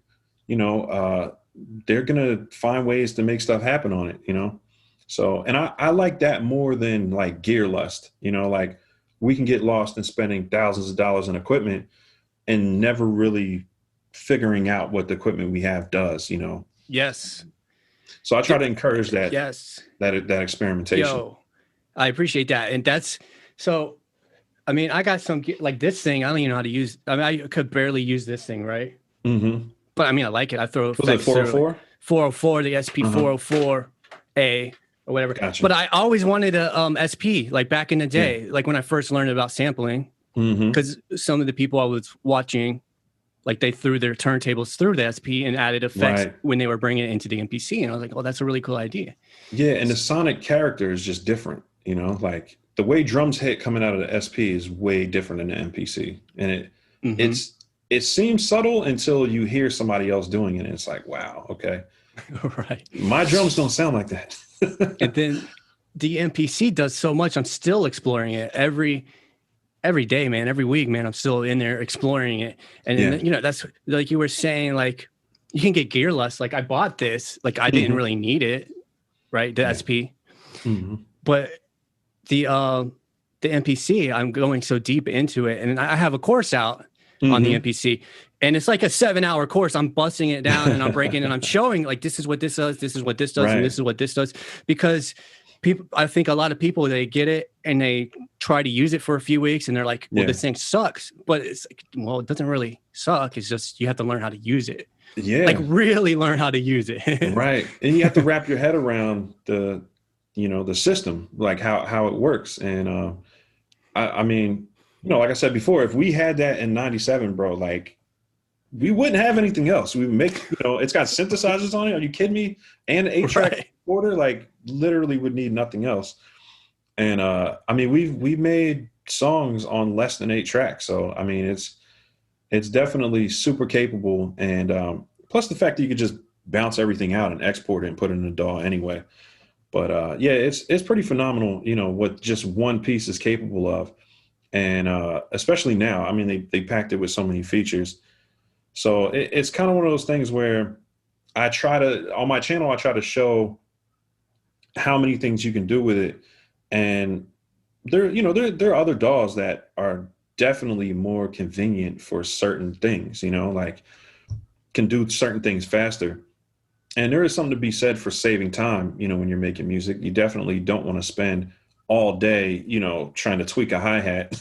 they're going to find ways to make stuff happen on it, So, and I like that more than like gear lust, like we can get lost in spending thousands of dollars on equipment and never really figuring out what the equipment we have does, Yes. So I try to encourage that. Yes. That experimentation. Yo, I appreciate that. And that's, so, I mean, I got some, like this thing, I don't even know how to use. I mean, I could barely use this thing, right? Mm-hmm. But I mean, I like it. I throw Was it 404? 404, the SP404A or whatever. Gotcha. But I always wanted a SP, like back in the day, like when I first learned about sampling, because some of the people I was watching, like they threw their turntables through the SP and added effects when they were bringing it into the MPC. And I was like, oh, that's a really cool idea. Yeah. And the sonic character is just different, like the way drums hit coming out of the SP is way different than the MPC. And it seems subtle until you hear somebody else doing it. And it's like, wow, okay. Right. My drums don't sound like that. And then the MPC does so much. I'm still exploring it every day, man, every week, man. I'm still in there exploring it. And then, that's like you were saying, like you can get gear less. Like I bought this, like I didn't really need it. Right. The SP, but the MPC, I'm going so deep into it, and I have a course out on the MPC, and it's like a 7-hour course. I'm busting it down and I'm breaking and I'm showing like, this is what this does. This is what this does. And this is what this does, because I think a lot of people, they get it and they try to use it for a few weeks and they're like, well, this thing sucks, but it's like, well, it doesn't really suck. It's just, you have to learn how to use it. Yeah. Like really learn how to use it. Right. And you have to wrap your head around the system, like how it works. And, I mean, like I said before, if we had that in 97, bro, like we wouldn't have anything else. We would make, it's got synthesizers on it. Are you kidding me? And an 8-track Right. recorder, like literally would need nothing else. And I mean, we've made songs on less than 8 tracks. So I mean, it's definitely super capable. And plus the fact that you could just bounce everything out and export it and put it in a DAW anyway. But yeah, it's pretty phenomenal, what just one piece is capable of. And especially now, I mean, they packed it with so many features. So it's kind of one of those things where on my channel, I try to show how many things you can do with it. And there are other DAWs that are definitely more convenient for certain things, like can do certain things faster. And there is something to be said for saving time, when you're making music. You definitely don't want to spend all day, trying to tweak a hi-hat,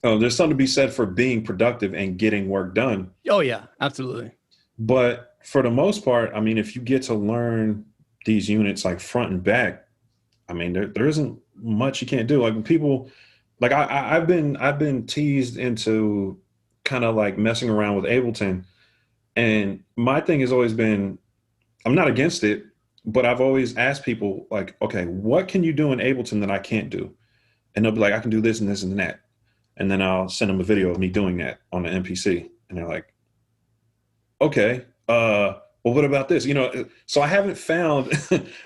there's something to be said for being productive and getting work done. Oh yeah, absolutely. But for the most part, I mean, if you get to learn these units like front and back, I mean, there isn't much you can't do. Like people, like I've been teased into kind of like messing around with Ableton, and my thing has always been, I'm not against it, but I've always asked people like, okay, what can you do in Ableton that I can't do? And they'll be like, I can do this and this and that. And then I'll send them a video of me doing that on the MPC. And they're like, okay, well, what about this? So I haven't found,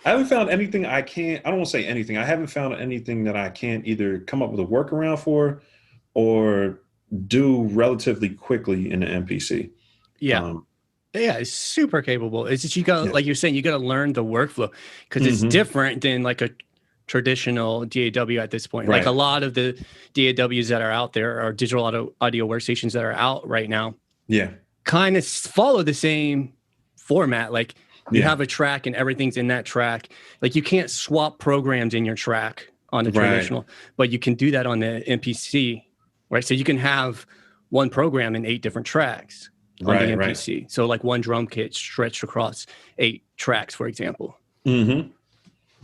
anything I don't want to say anything. I haven't found anything that I can't either come up with a workaround for or do relatively quickly in the MPC. Yeah. Yeah, it's super capable. It's just like you're saying, you got to learn the workflow because it's different than like a traditional DAW at this point. Right. Like a lot of the DAWs that are out there are digital audio workstations that are out right now. Yeah. Kind of follow the same format. Like you have a track and everything's in that track. Like you can't swap programs in your track on the traditional, but you can do that on the MPC, right? So you can have one program in 8 different tracks on the MPC. Right. So like one drum kit stretched across 8 tracks, for example. Mm-hmm.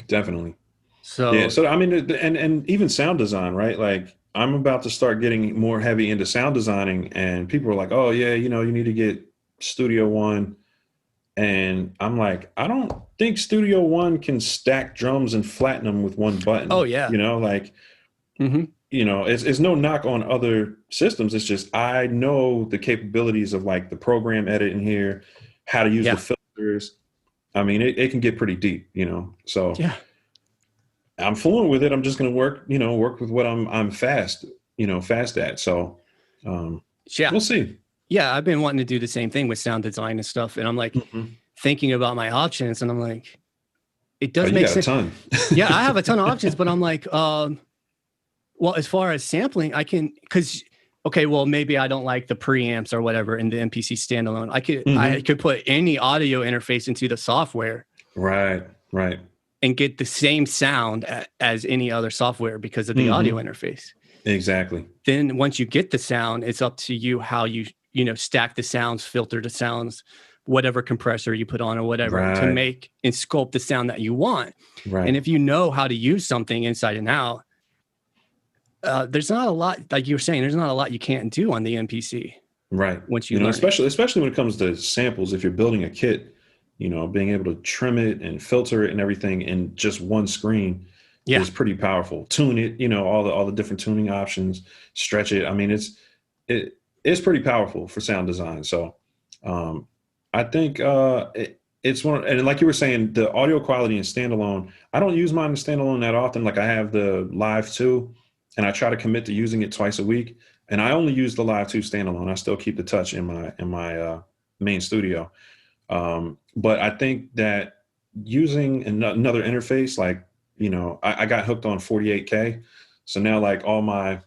Definitely. So yeah. So I mean, and even sound design, right? Like I'm about to start getting more heavy into sound designing, and people are like, "Oh yeah, you need to get Studio One," and I'm like, I don't think Studio One can stack drums and flatten them with one button. Oh yeah. It's no knock on other systems. It's just I know the capabilities of like the program edit in here, how to use the filters. I mean, it can get pretty deep, So I'm fluent with it. I'm just going to work with what I'm fast at. So we'll see. Yeah, I've been wanting to do the same thing with sound design and stuff, and I'm like thinking about my options, and I'm like, it does make sense. A ton. Yeah, I have a ton of options, but I'm like, well, as far as sampling, I can, well, maybe I don't like the preamps or whatever in the MPC standalone. I could put any audio interface into the software. Right. And get the same sound as any other software because of the audio interface. Exactly. Then once you get the sound, it's up to you how you stack the sounds, filter the sounds, whatever compressor you put on or whatever to make and sculpt the sound that you want. Right. And if you know how to use something inside and out, there's not a lot, like you were saying, there's not a lot you can't do on the MPC. Right. Once you learn especially when it comes to samples, if you're building a kit, being able to trim it and filter it and everything in just one screen is pretty powerful. Tune it, all the different tuning options, stretch it. I mean, it's pretty powerful for sound design. So I think it's one, and like you were saying, the audio quality in standalone, I don't use mine in standalone that often. Like I have the Live 2 and I try to commit to using it twice a week. And I only use the Live 2 standalone. I still keep the Touch in my main studio. But I think that using another interface, like, I got hooked on 48K. So now like I'm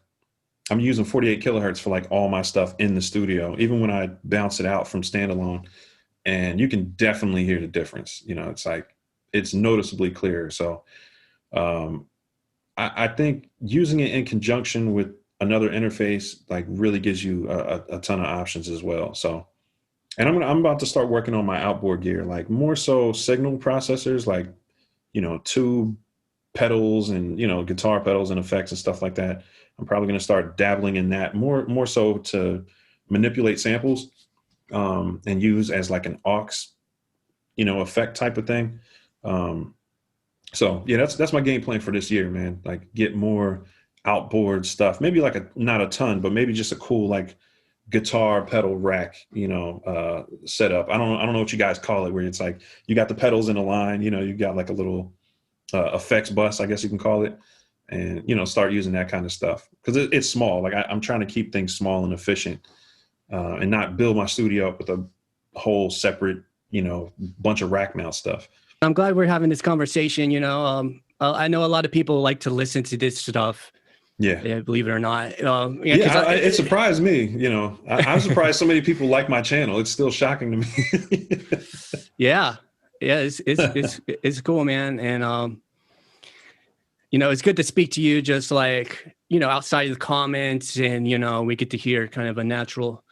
using 48 kilohertz for like all my stuff in the studio, even when I bounce it out from standalone, and you can definitely hear the difference. It's like, it's noticeably clearer. So, I think using it in conjunction with another interface, like really gives you a ton of options as well. So, and I'm about to start working on my outboard gear, like more so signal processors, like, tube pedals and, guitar pedals and effects and stuff like that. I'm probably going to start dabbling in that more so to manipulate samples and use as like an aux, effect type of thing. So yeah, that's my game plan for this year, man. Like get more outboard stuff, maybe like not a ton, but maybe just a cool like guitar pedal rack, setup. I don't know what you guys call it, where it's like you got the pedals in a line, you got like a little effects bus, I guess you can call it, and start using that kind of stuff because it's small. Like I'm trying to keep things small and efficient, and not build my studio up with a whole separate, bunch of rack mount stuff. I'm glad we're having this conversation. I know a lot of people like to listen to this stuff. Yeah, believe it or not. It surprised me. I'm surprised so many people like my channel. It's still shocking to me. Yeah, it's cool, man. And it's good to speak to you. Just like outside of the comments, and we get to hear kind of a natural,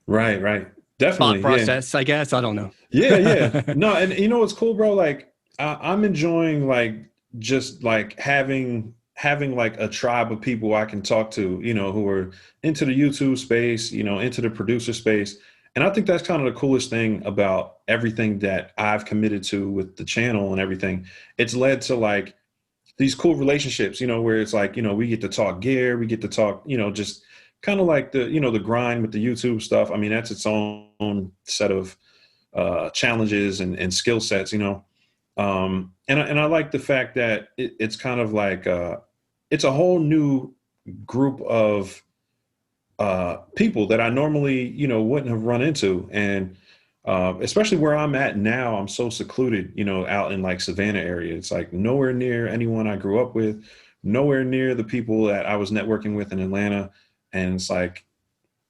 right, definitely thought process. Yeah. I guess I don't know. Yeah. No, and what's cool, bro? Like I'm enjoying like just like having like a tribe of people I can talk to, who are into the YouTube space, into the producer space. And I think that's kind of the coolest thing about everything that I've committed to with the channel and everything. It's led to like these cool relationships, where it's like, we get to talk gear, we get to talk, just kind of like the, the grind with the YouTube stuff. I mean, that's its own set of challenges and skill sets, and I like the fact that it's kind of like it's a whole new group of people that I normally wouldn't have run into, and especially where I'm at now, I'm so secluded, out in like Savannah area. It's like nowhere near anyone I grew up with, nowhere near the people that I was networking with in Atlanta, and it's like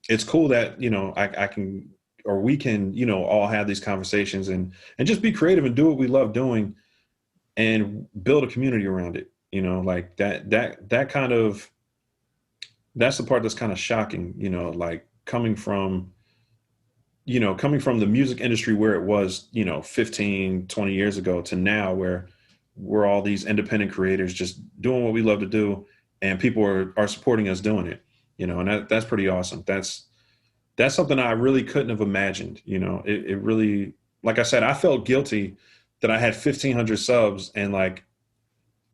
it's cool that I can, or we can, all have these conversations and just be creative and do what we love doing and build a community around it. Like that kind of, that's the part that's kind of shocking, like coming from the music industry where it was, 15, 20 years ago to now where we're all these independent creators just doing what we love to do and people are supporting us doing it, and that's pretty awesome. That's something I really couldn't have imagined. It really, like I said, I felt guilty that I had 1,500 subs and like,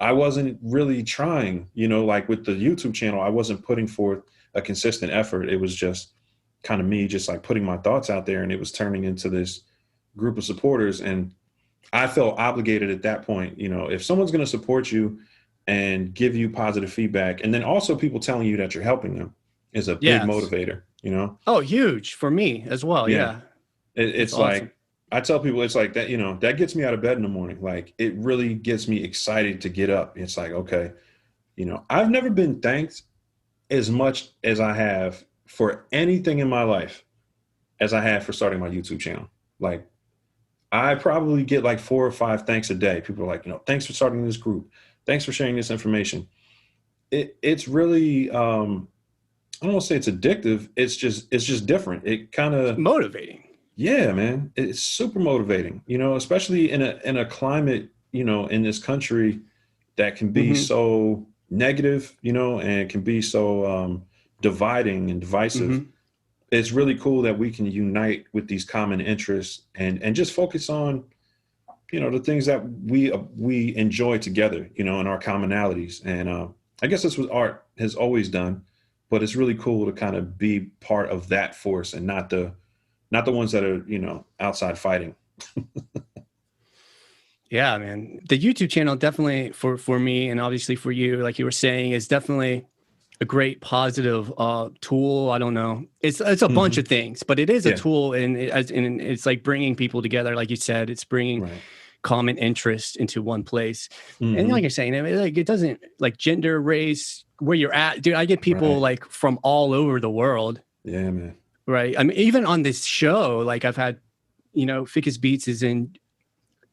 I wasn't really trying, like with the YouTube channel, I wasn't putting forth a consistent effort. It was just kind of me just like putting my thoughts out there, and it was turning into this group of supporters. And I felt obligated at that point, if someone's going to support you and give you positive feedback, and then also people telling you that you're helping them is a big motivator, Oh, huge for me as well. Yeah. It's like, awesome. I tell people it's like that, that gets me out of bed in the morning. Like it really gets me excited to get up. It's like, okay, I've never been thanked as much as I have for anything in my life as I have for starting my YouTube channel. Like I probably get like 4 or 5 thanks a day. People are like, thanks for starting this group. Thanks for sharing this information. It's really, I don't want to say it's addictive. It's just different. It kind of motivating. Yeah, man. It's super motivating, especially in a climate, in this country that can be so negative, and it can be so dividing and divisive. It's really cool that we can unite with these common interests and just focus on, the things that we enjoy together, in our commonalities. And I guess that's what art has always done, but it's really cool to kind of be part of that force and not the ones that are, outside fighting. Yeah, man. The YouTube channel definitely for me and obviously for you, like you were saying, is definitely a great positive tool. I don't know. It's a bunch of things, but it is a tool, and it's like bringing people together. Like you said, it's bringing common interest into one place. And like you're saying, like it doesn't like gender, race, where you're at, dude. I get people like from all over the world. Yeah, man. Right. I mean, even on this show, like I've had, Ficus Beats is in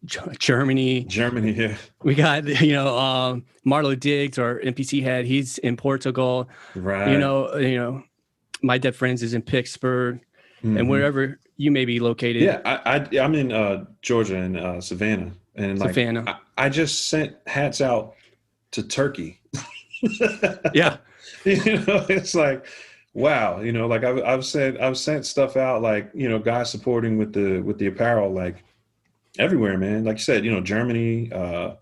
Germany. Yeah. We got, Marlo Diggs, our MPC head. He's in Portugal. Right. My Dead Friends is in Pittsburgh. and wherever you may be located. Yeah, I'm in Georgia and Savannah, and like Savannah. I just sent hats out to Turkey. Yeah. It's like, wow, like I've sent stuff out, like, guys supporting with the apparel, like everywhere, man. Like you said, Germany, uh,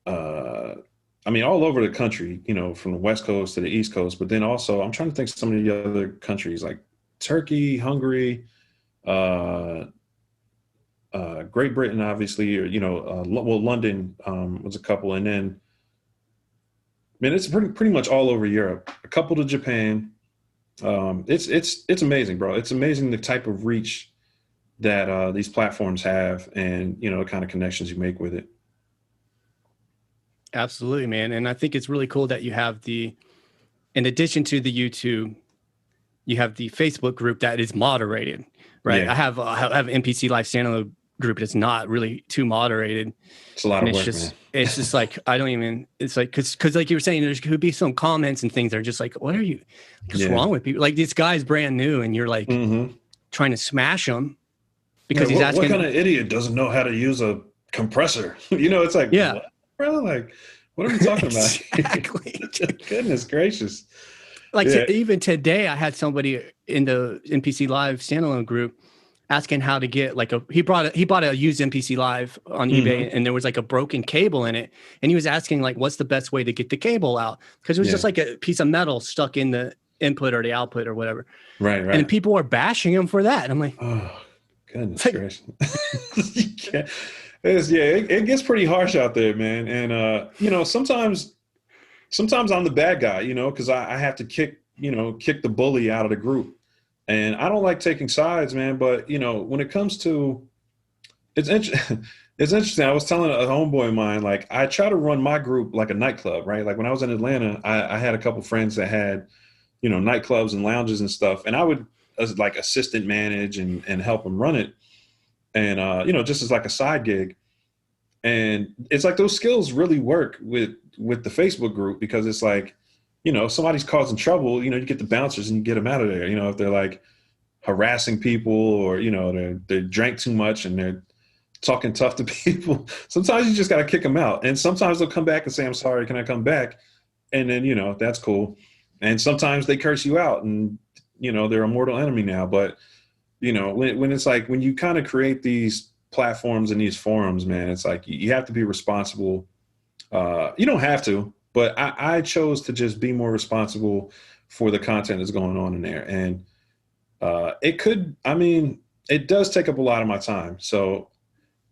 I mean, all over the country, from the West Coast to the East Coast. But then also, I'm trying to think of some of the other countries like Turkey, Hungary, uh, Great Britain, obviously, or well, London was a couple, and then, man, it's pretty much all over Europe. A couple to Japan. It's amazing, bro. It's amazing the type of reach that these platforms have, and the kind of connections you make with it. Absolutely, man. And I think it's really cool that you have in addition to the YouTube, you have the Facebook group that is moderated, right? Yeah. I have MPC Live standalone group that's not really too moderated. It's a lot of work, man. Man. It's just like, I don't even, it's like, cause like you were saying, there's could be some comments and things that are just like, what are you, what's wrong with people? Like, this guy's brand new and you're like trying to smash him because he's asking. What kind of idiot doesn't know how to use a compressor? It's like, what, bro? Like, what are we talking about? Exactly. Goodness gracious. Like even today, I had somebody in the MPC Live standalone group asking how to get like he bought a used MPC Live on eBay, and there was like a broken cable in it, and he was asking like, what's the best way to get the cable out, because it was just like a piece of metal stuck in the input or the output or whatever. Right. And people were bashing him for that. And I'm like, oh goodness gracious. You can't. It gets pretty harsh out there, man. And sometimes I'm the bad guy, because I have to kick the bully out of the group. And I don't like taking sides, man. But when it comes to, it's interesting. I was telling a homeboy of mine, like, I try to run my group like a nightclub, right? Like when I was in Atlanta, I had a couple friends that had, nightclubs and lounges and stuff, and I would like assistant manage and help them run it, and just as like a side gig. And it's like those skills really work with the Facebook group, because it's like, if somebody's causing trouble, you get the bouncers and you get them out of there. If they're like harassing people, or, they drank too much and they're talking tough to people, sometimes you just got to kick them out. And sometimes they'll come back and say, I'm sorry, can I come back? And then, that's cool. And sometimes they curse you out and, they're a mortal enemy now. But, when it's like, when you kind of create these platforms and these forums, man, it's like, you have to be responsible. You don't have to, but I chose to just be more responsible for the content that's going on in there. And it does take up a lot of my time. So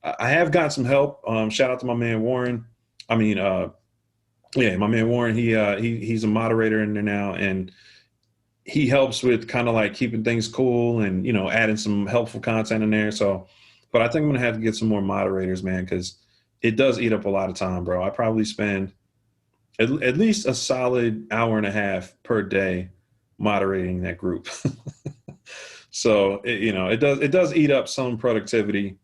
I have gotten some help. Shout out to my man, Warren. My man, Warren, he's a moderator in there now, and he helps with kind of like keeping things cool and, adding some helpful content in there. So, but I think I'm going to have to get some more moderators, man, because it does eat up a lot of time, bro. I probably spend at least a solid hour and a half per day moderating that group. So it does eat up some productivity.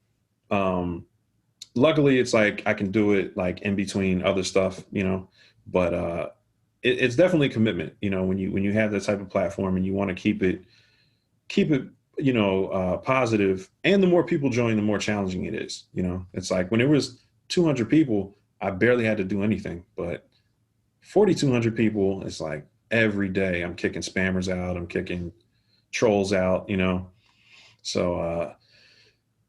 Luckily it's like I can do it like in between other stuff, but it's definitely a commitment, when you have that type of platform and you want to keep it positive, and the more people join, the more challenging it is. It's like when it was 200 people, I barely had to do anything, but 4,200 people, it's like every day I'm kicking spammers out, I'm kicking trolls out, so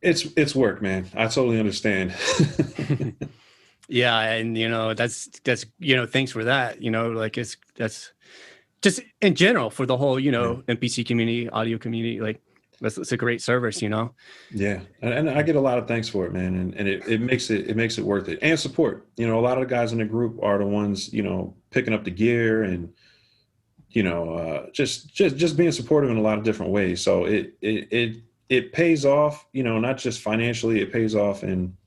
it's work, man. I totally understand. Yeah, and that's thanks for that. Like that's just in general for the whole MPC community, audio community. Like it's a great service, Yeah, and I get a lot of thanks for it, man, and it makes it worth it, and support. A lot of the guys in the group are the ones picking up the gear and just being supportive in a lot of different ways. So it pays off, not just financially. It pays off in,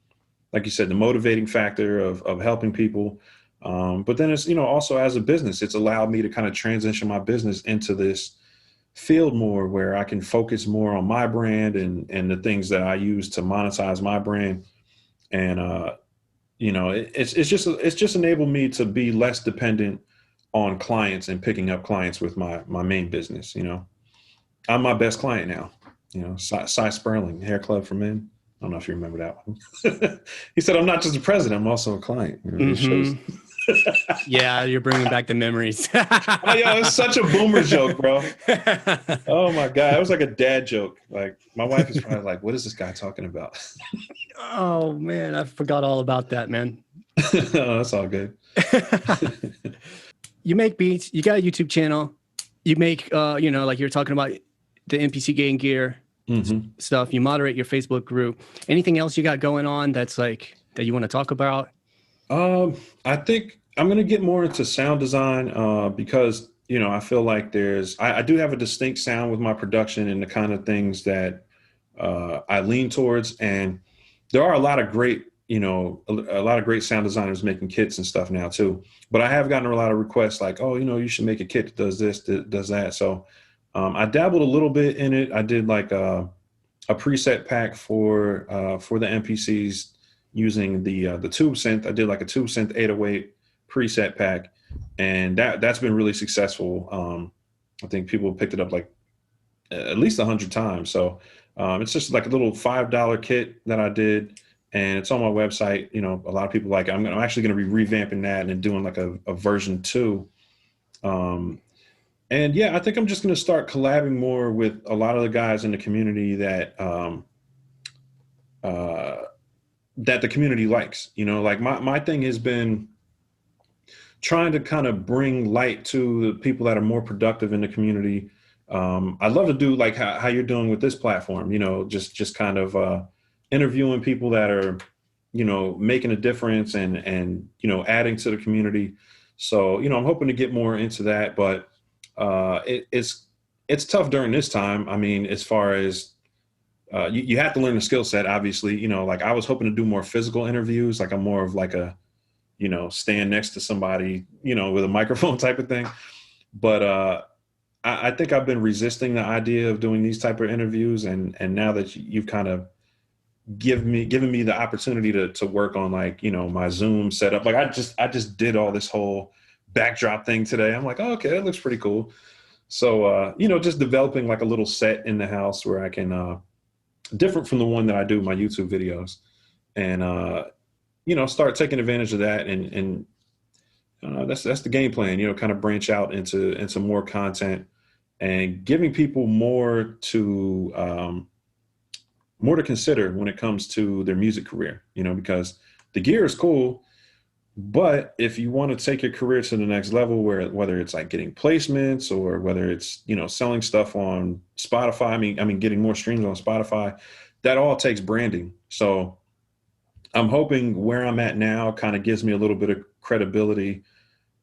like you said, the motivating factor of helping people. But then it's, also as a business, it's allowed me to kind of transition my business into this field more, where I can focus more on my brand and the things that I use to monetize my brand. And, it's just enabled me to be less dependent on clients and picking up clients with my main business, I'm my best client now. You know, Cy Sperling, Hair Club for Men. I don't know if you remember that one. He said, "I'm not just a president; I'm also a client." You know, it shows. Yeah, you're bringing back the memories. Oh, yo, it's such a boomer joke, bro. Oh my god, it was like a dad joke. Like my wife is probably like, "What is this guy talking about?" Oh man, I forgot all about that, man. Oh, that's all good. You make beats. You got a YouTube channel. You make, you know, like you're talking about the MPC Gang gear stuff. You moderate your Facebook group. Anything else you got going on that's like that you want to talk about? I think I'm gonna get more into sound design because you know I feel like I do have a distinct sound with my production and the kind of things that I lean towards, and there are a lot of great a lot of great sound designers making kits and stuff now too. But I have gotten a lot of requests like, oh, you know, you should make a kit that does this, that does that. So I dabbled a little bit in it. I did like a preset pack for the MPCs using the tube synth. I did like a tube synth 808 preset pack, and that's been really successful. I think people picked it up like at least 100 times. So it's just like a little $5 kit that I did, and it's on my website. You know, a lot of people like it. I'm actually going to be revamping that and doing like a version 2. And yeah, I think I'm just going to start collabing more with a lot of the guys in the community that that the community likes. You know, like my thing has been trying to kind of bring light to the people that are more productive in the community. I'd love to do like how you're doing with this platform, you know, just kind of interviewing people that are, you know, making a difference and, you know, adding to the community. So, you know, I'm hoping to get more into that, but it's tough during this time. I mean, as far as you have to learn the skill set, obviously, you know, like I was hoping to do more physical interviews. Like I'm more of like a, you know, stand next to somebody, you know, with a microphone type of thing. But I think I've been resisting the idea of doing these type of interviews. And now that you've kind of given me the opportunity to work on like, you know, my Zoom setup, like I just did all this whole backdrop thing today. I'm like, oh, okay, that looks pretty cool. So, you know, just developing like a little set in the house where I can, different from the one that I do my YouTube videos, and you know, start taking advantage of that, and that's the game plan. You know, kind of branch out into more content and giving people more to consider when it comes to their music career. You know, because the gear is cool, but if you want to take your career to the next level, whether it's like getting placements or whether it's, you know, selling stuff on Spotify, I mean, getting more streams on Spotify, that all takes branding. So I'm hoping where I'm at now kind of gives me a little bit of credibility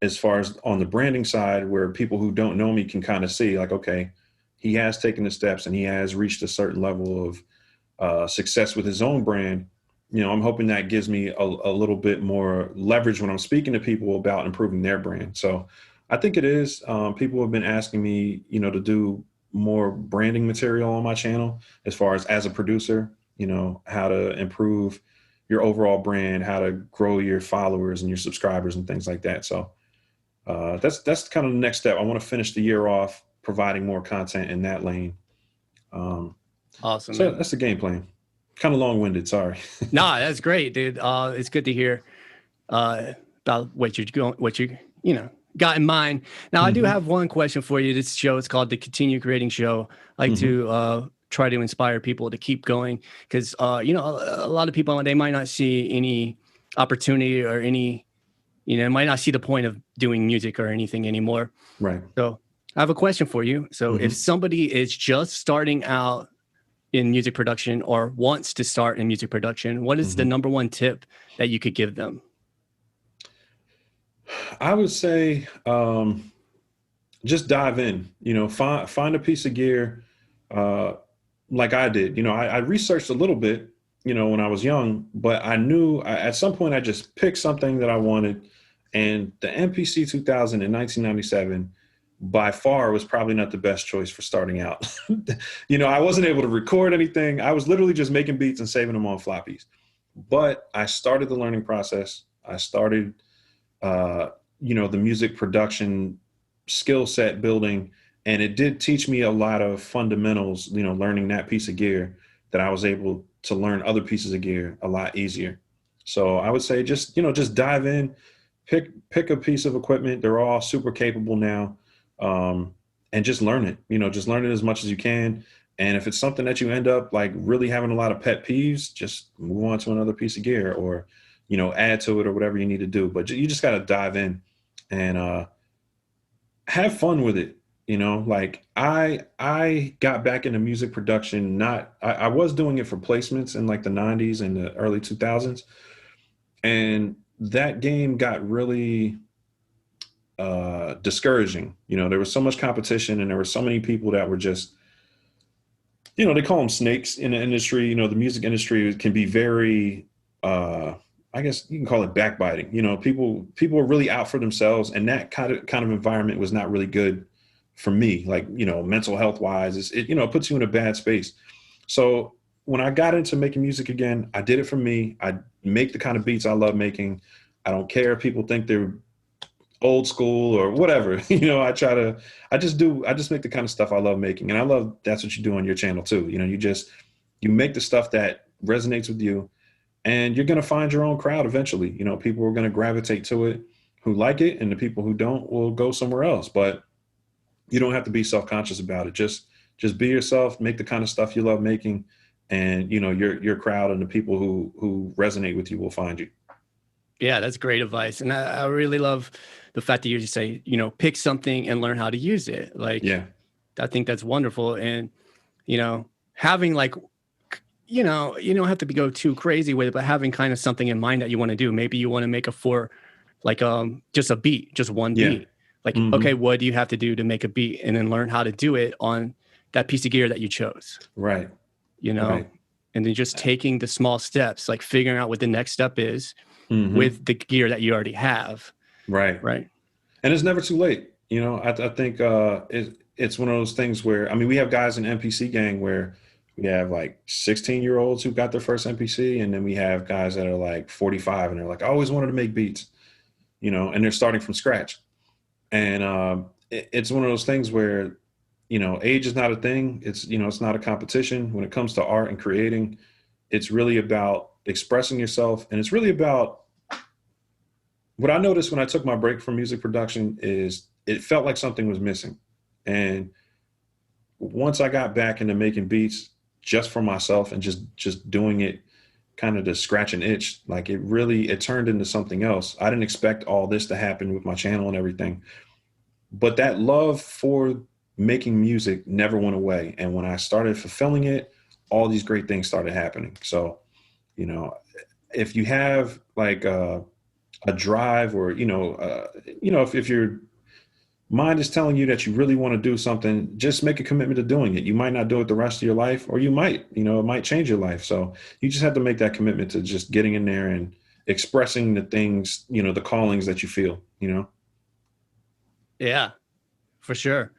as far as on the branding side, where people who don't know me can kind of see like, okay, he has taken the steps and he has reached a certain level of success with his own brand. You know, I'm hoping that gives me a little bit more leverage when I'm speaking to people about improving their brand. So I think it is. People have been asking me, you know, to do more branding material on my channel as far as a producer, you know, how to improve your overall brand, how to grow your followers and your subscribers and things like that. So that's kind of the next step. I want to finish the year off providing more content in that lane. Awesome, So man. that's the game plan. Kind of long-winded, sorry. Nah, that's great, dude. It's good to hear about what you know, got in mind. Now, I do have one question for you. This show is called the Continue Creating Show. I like to try to inspire people to keep going because, you know, a lot of people, they might not see any opportunity or any, you know, might not see the point of doing music or anything anymore. Right. So I have a question for you. So if somebody is just starting out in music production or wants to start in music production, what is the number one tip that you could give them? I would say just dive in, you know, find a piece of gear like I did. You know, I researched a little bit, you know, when I was young, but I knew at some point I just picked something that I wanted. And the MPC 2000 in 1997 by far was probably not the best choice for starting out. You know, I wasn't able to record anything. I was literally just making beats and saving them on floppies. But I started the learning process. I started, you know, the music production skill set building. And it did teach me a lot of fundamentals, learning that piece of gear, that I was able to learn other pieces of gear a lot easier. So I would say just dive in, pick a piece of equipment. They're all super capable now. And just learn it, just learn it as much as you can. And if it's something that you end up like really having a lot of pet peeves, just move on to another piece of gear, or, add to it, or whatever you need to do. But you just got to dive in and have fun with it. Like I got back into music production. I was doing it for placements in like the 90s and the early 2000s. And that game got really discouraging. There was so much competition, and there were so many people that were just, they call them snakes in the industry. The music industry can be very, I guess you can call it backbiting. People are really out for themselves, and that kind of environment was not really good for me. Like, mental health wise, it puts you in a bad space. So when I got into making music again, I did it for me. I make the kind of beats I love making. I don't care if people think they're old school or whatever. I just make the kind of stuff I love making. And I love that's what you do on your channel too. You make the stuff that resonates with you, and you're going to find your own crowd eventually. People are going to gravitate to it who like it, and the people who don't will go somewhere else. But you don't have to be self-conscious about it. Just be yourself, make the kind of stuff you love making, and your crowd and the people who resonate with you will find you. Yeah, that's great advice. And I really love the fact that you just say, pick something and learn how to use it. Like, yeah, I think that's wonderful. And, having like, you don't have to go too crazy with it, but having kind of something in mind that you want to do. Maybe you want to make just a beat, just one beat. Like, okay, what do you have to do to make a beat? And then learn how to do it on that piece of gear that you chose. Right. Right. And then just taking the small steps, like figuring out what the next step is with the gear that you already have. Right. Right. And it's never too late. I think it's one of those things where, we have guys in MPC Gang where we have like 16-year-olds who got their first MPC. And then we have guys that are like 45 and they're like, I always wanted to make beats, and they're starting from scratch. And it's one of those things where, age is not a thing. It's, it's not a competition. When it comes to art and creating, it's really about expressing yourself. And it's really about, what I noticed when I took my break from music production is it felt like something was missing. And once I got back into making beats just for myself and just doing it kind of to scratch an itch, like it turned into something else. I didn't expect all this to happen with my channel and everything, but that love for making music never went away. And when I started fulfilling it, all these great things started happening. So, if you have like a drive, or, if your mind is telling you that you really want to do something, just make a commitment to doing it. You might not do it the rest of your life, or you might, it might change your life. So you just have to make that commitment to just getting in there and expressing the things, the callings that you feel, Yeah, for sure.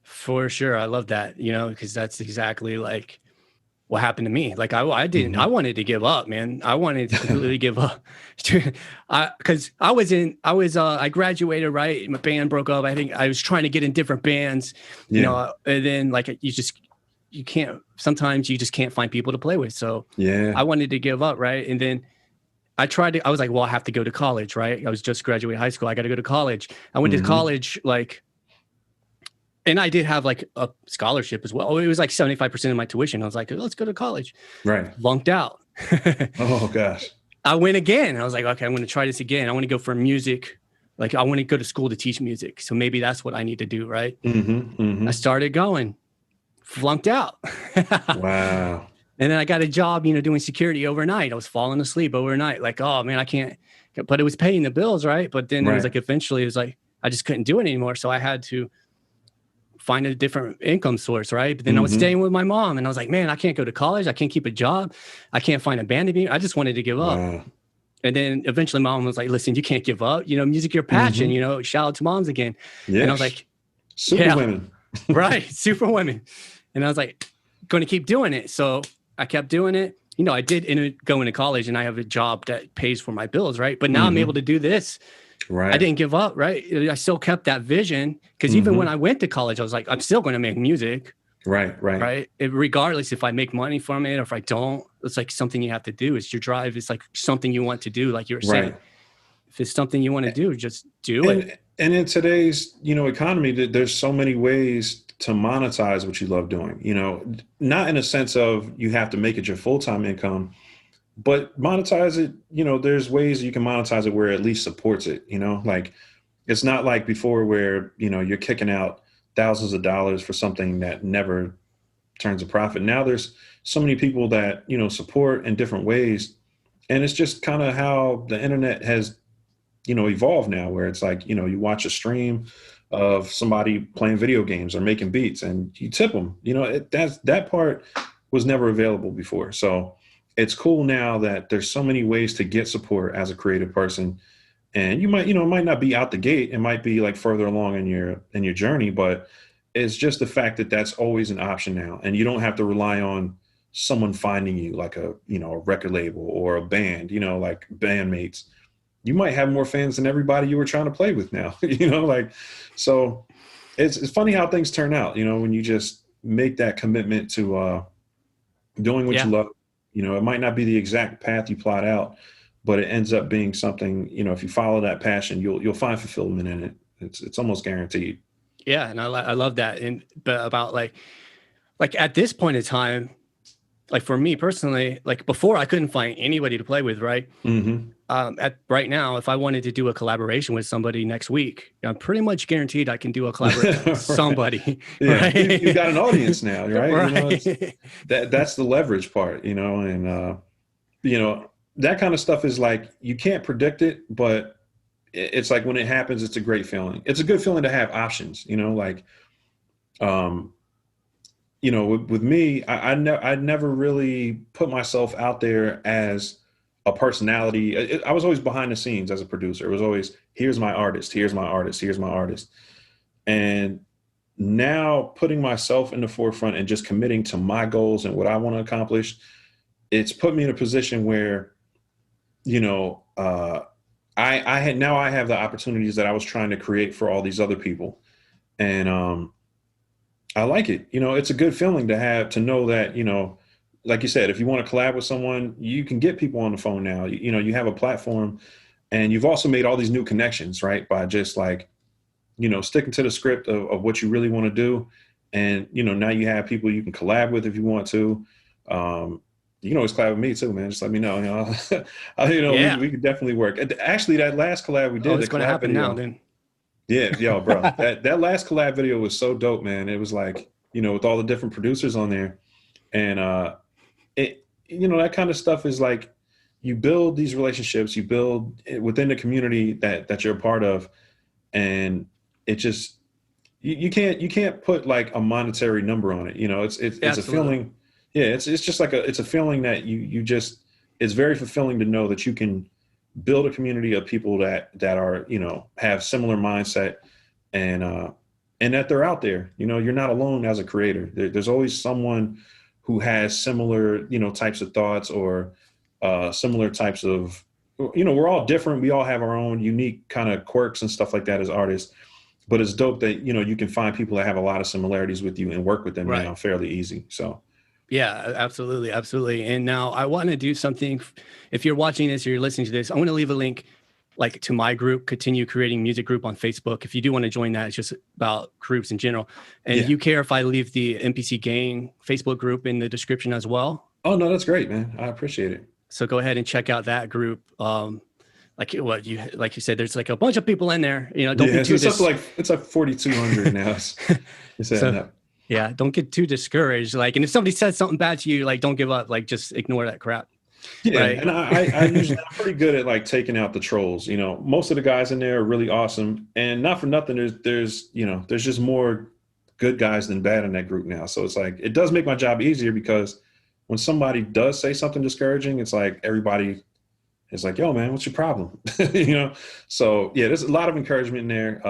For sure. I love that, because that's exactly like what happened to me. Like I didn't, I wanted to give up, man. I wanted to completely give up. Cause I graduated, right? My band broke up. I think I was trying to get in different bands, and then like sometimes you just can't find people to play with. So I wanted to give up. Right. And then I was like, well, I have to go to college, right? I was just graduating high school. I got to go to college. I went to college, and I did have like a scholarship as well. It was like 75% of my tuition. I was like, let's go to college. Right. Flunked out. Oh gosh. I went again. I was like, okay, I'm going to try this again. I want to go for music. Like I want to go to school to teach music. So maybe that's what I need to do. Right. I started going, flunked out. Wow. And then I got a job, doing security overnight. I was falling asleep overnight. Like, oh man, I can't, but it was paying the bills. Right. But then it was like, eventually it was like, I just couldn't do it anymore. So I had to find a different income source, right? But then I was staying with my mom, and I was like, man, I can't go to college. I can't keep a job. I can't find a band to be. I just wanted to give up. And then eventually mom was like, listen, you can't give up. Music, your passion, shout out to moms again. Yes. And I was like, super women. Right. Super women. And I was like, going to keep doing it. So I kept doing it. I did go into college, and I have a job that pays for my bills, right? But now I'm able to do this. I didn't give up, right? I still kept that vision, because even when I went to college, I was like, I'm still going to make music. Right. Regardless if I make money from it or if I don't, it's like something you have to do. It's your drive. It's like something you want to do. Like you were saying, if it's something you want to do, just do it. And in today's, economy, there's so many ways to monetize what you love doing, not in a sense of you have to make it your full-time income, but monetize it. There's ways you can monetize it where it at least supports it, like it's not like before where, you're kicking out thousands of dollars for something that never turns a profit. Now there's so many people that, support in different ways. And it's just kind of how the internet has, evolved now, where it's like, you watch a stream of somebody playing video games or making beats and you tip them, that part was never available before. So it's cool now that there's so many ways to get support as a creative person. And you might, it might not be out the gate. It might be like further along in your journey, but it's just the fact that that's always an option now. And you don't have to rely on someone finding you like a record label or a band, like bandmates. You might have more fans than everybody you were trying to play with now, so it's funny how things turn out, when you just make that commitment to doing what you love. It might not be the exact path you plot out, but it ends up being something, if you follow that passion, you'll find fulfillment in it. It's almost guaranteed. Yeah. And I love that. But about like at this point in time, like for me personally, like before I couldn't find anybody to play with. Right. At right now, if I wanted to do a collaboration with somebody next week, I'm pretty much guaranteed I can do a collaboration with somebody. Yeah. Right? You've got an audience now, right? Right. That's the leverage part, and that kind of stuff is like, you can't predict it, but it's like when it happens, it's a great feeling. It's a good feeling to have options, with me, I never really put myself out there as a personality. I was always behind the scenes as a producer. It was always, here's my artist, here's my artist, here's my artist. And now putting myself in the forefront and just committing to my goals and what I want to accomplish, it's put me in a position where, I have the opportunities that I was trying to create for all these other people. And, I like it. It's a good feeling to know that, like you said, if you want to collab with someone, you can get people on the phone now. You have a platform, and you've also made all these new connections, right? By just like, sticking to the script of what you really want to do. And, now you have people you can collab with if you want to. You can always collab with me too, man. Just let me know. We could definitely work. Actually, that last collab we did, it's going to happen now then. Yeah, yo, bro. that last collab video was so dope, man. It was like, with all the different producers on there. And that kind of stuff is like, you build these relationships, you build within the community that you're a part of. And it just, you can't put like a monetary number on it. It's a feeling. Yeah. It's just like it's a feeling that you just, it's very fulfilling to know that you can build a community of people that are, have similar mindset, and that they're out there. You're not alone as a creator. There's always someone who has similar, types of thoughts, or similar types of, we're all different. We all have our own unique kind of quirks and stuff like that as artists, but it's dope that, you can find people that have a lot of similarities with you and work with them now fairly easy. So. Yeah, absolutely. Absolutely. And now I want to do something. If you're watching this or you're listening to this, I want to leave a link like to my group, Continue Creating Music group on Facebook. If you do want to join that, it's just about groups in general. And if you care if I leave the MPC Gang Facebook group in the description as well? Oh, no, that's great, man. I appreciate it. So go ahead and check out that group. Like you said, there's like a bunch of people in there. Don't be too. It's like 4,200 now. Yeah, don't get too discouraged. Like, and if somebody says something bad to you, like, don't give up. Like, just ignore that crap. Yeah, right? And I'm pretty good at like taking out the trolls. Most of the guys in there are really awesome, and not for nothing, there's just more good guys than bad in that group now. So it's like, it does make my job easier, because when somebody does say something discouraging, it's like everybody is like, yo, man, what's your problem? So yeah, there's a lot of encouragement in there.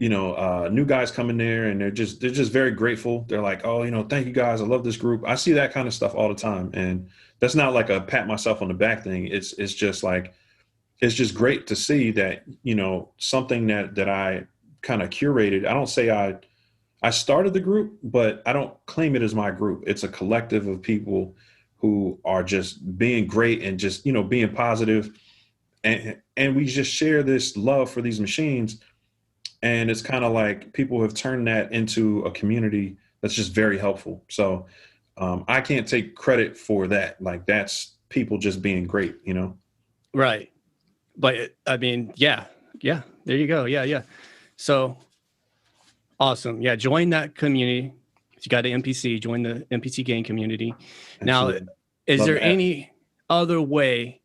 New guys come in there and they're just very grateful. They're like, oh, thank you guys. I love this group. I see that kind of stuff all the time. And that's not like a pat myself on the back thing. It's just like, it's just great to see that, you know, something that I kind of curated. I don't say I started the group, but I don't claim it as my group. It's a collective of people who are just being great and just, you know, being positive. And we just share this love for these machines. And it's kind of like people have turned that into a community that's just very helpful. So I can't take credit for that. Like, that's people just being great, you know? Right. But I mean, yeah, there you go. Yeah. So awesome. Yeah. Join that community. If you got an MPC, join the MPC Gang community. Absolutely. Now, is Love there to have you. any other way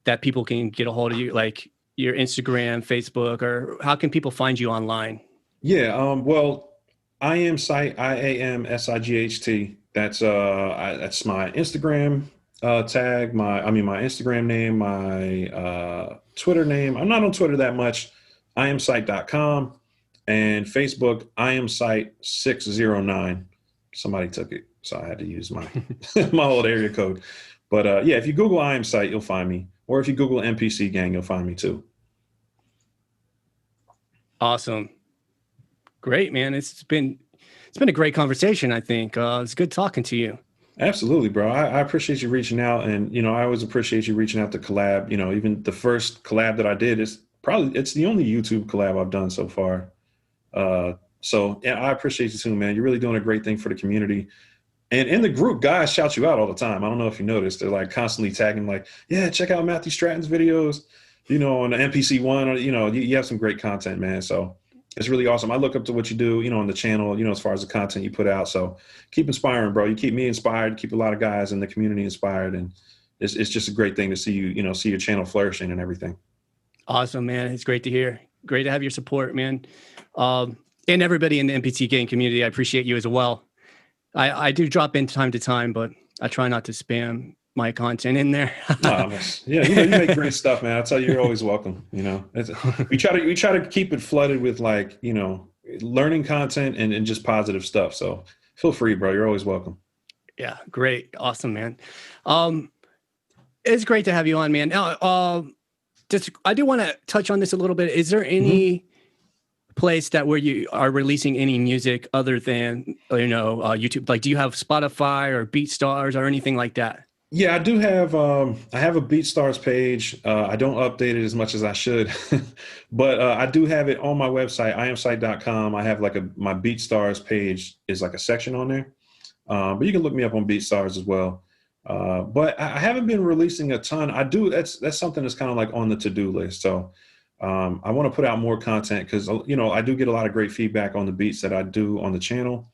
that people can get a hold of you, like your Instagram, Facebook, or how can people find you online? Yeah. Well, Iamsight, Iamsight. That's my Instagram tag, my Instagram name, my Twitter name. I'm not on Twitter that much. Iamsight.com, and Facebook, Iamsight609. Somebody took it, so I had to use my my old area code. But yeah, if you Google Iamsight, you'll find me. Or if you Google MPC Gang, you'll find me too. Awesome. Great, man. It's been a great conversation, I think. It's good talking to you. Absolutely, bro. I appreciate you reaching out, and you know, I always appreciate you reaching out to collab. You know, even the first collab that I did it's the only YouTube collab I've done so far. So yeah, I appreciate you too, man. You're really doing a great thing for the community. And in the group, guys shout you out all the time. I don't know if you noticed. They're like constantly tagging, like, yeah, check out Matthew Stratton's videos, you know, on the MPC one, or, you know, you have some great content, man. So it's really awesome. I look up to what you do, you know, on the channel, you know, as far as the content you put out. So keep inspiring, bro. You keep me inspired, keep a lot of guys in the community inspired. And it's just a great thing to see you, you know, see your channel flourishing and everything. Awesome, man. It's great to hear. Great to have your support, man. And everybody in the MPT Gang community, I appreciate you as well. I do drop in time to time, but I try not to spam my content in there. Yeah, you know, you make great stuff, man. I tell you, you're always welcome. You know, we try to keep it flooded with, like, you know, learning content and just positive stuff. So feel free, bro. You're always welcome. Yeah, great, awesome, man. It's great to have you on, man. Now, I do want to touch on this a little bit. Is there any place that where you are releasing any music other than, you know, YouTube? Like, do you have Spotify or BeatStars or anything like that? Yeah, I do have I have a BeatStars page. I don't update it as much as I should, but I do have it on my website, iamsight.com. I have like my BeatStars page is like a section on there. But you can look me up on BeatStars as well. But I haven't been releasing a ton. That's something that's kind of like on the to-do list. So I want to put out more content because, you know, I do get a lot of great feedback on the beats that I do on the channel,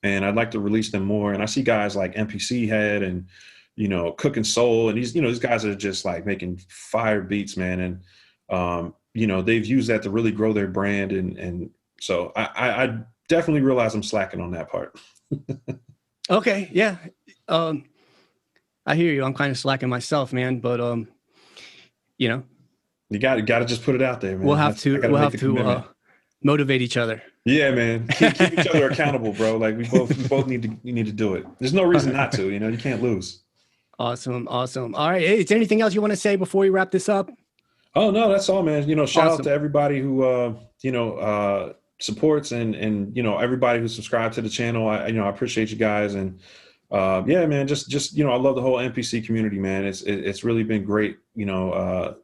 and I'd like to release them more. And I see guys like MPC Head and, you know, Cooking Soul, and these guys are just like making fire beats, man. And you know, they've used that to really grow their brand, and so I definitely realize I'm slacking on that part. Okay, yeah. I hear you. I'm kind of slacking myself, man, but you know, you got to just put it out there, man. We'll have to motivate each other. Yeah, man. Keep each other accountable, bro. Like we both need to do it. There's no reason not to. You know, you can't lose. Awesome. All right. Hey, is there anything else you want to say before we wrap this up? Oh no, that's all, man. You know, shout out to everybody who supports and you know, everybody who subscribed to the channel. I appreciate you guys, and yeah, man, just you know, I love the whole NPC community, man. It's really been great, you know,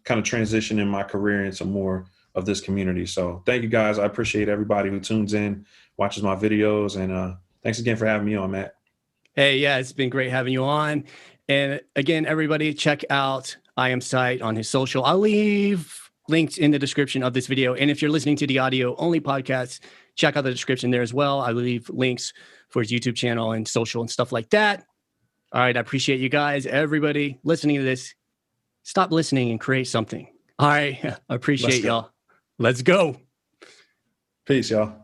kind of transitioning my career into more of this community. So thank you guys. I appreciate everybody who tunes in, watches my videos, and thanks again for having me on, Matt. Hey, yeah, it's been great having you on. And again, everybody, check out Iamsight on his social. I'll leave links in the description of this video. And if you're listening to the audio only podcast, check out the description there as well. I leave links for his YouTube channel and social and stuff like that. All right. I appreciate you guys, everybody listening to this. Stop listening and create something. All right. I appreciate y'all. Let's go. Peace, y'all.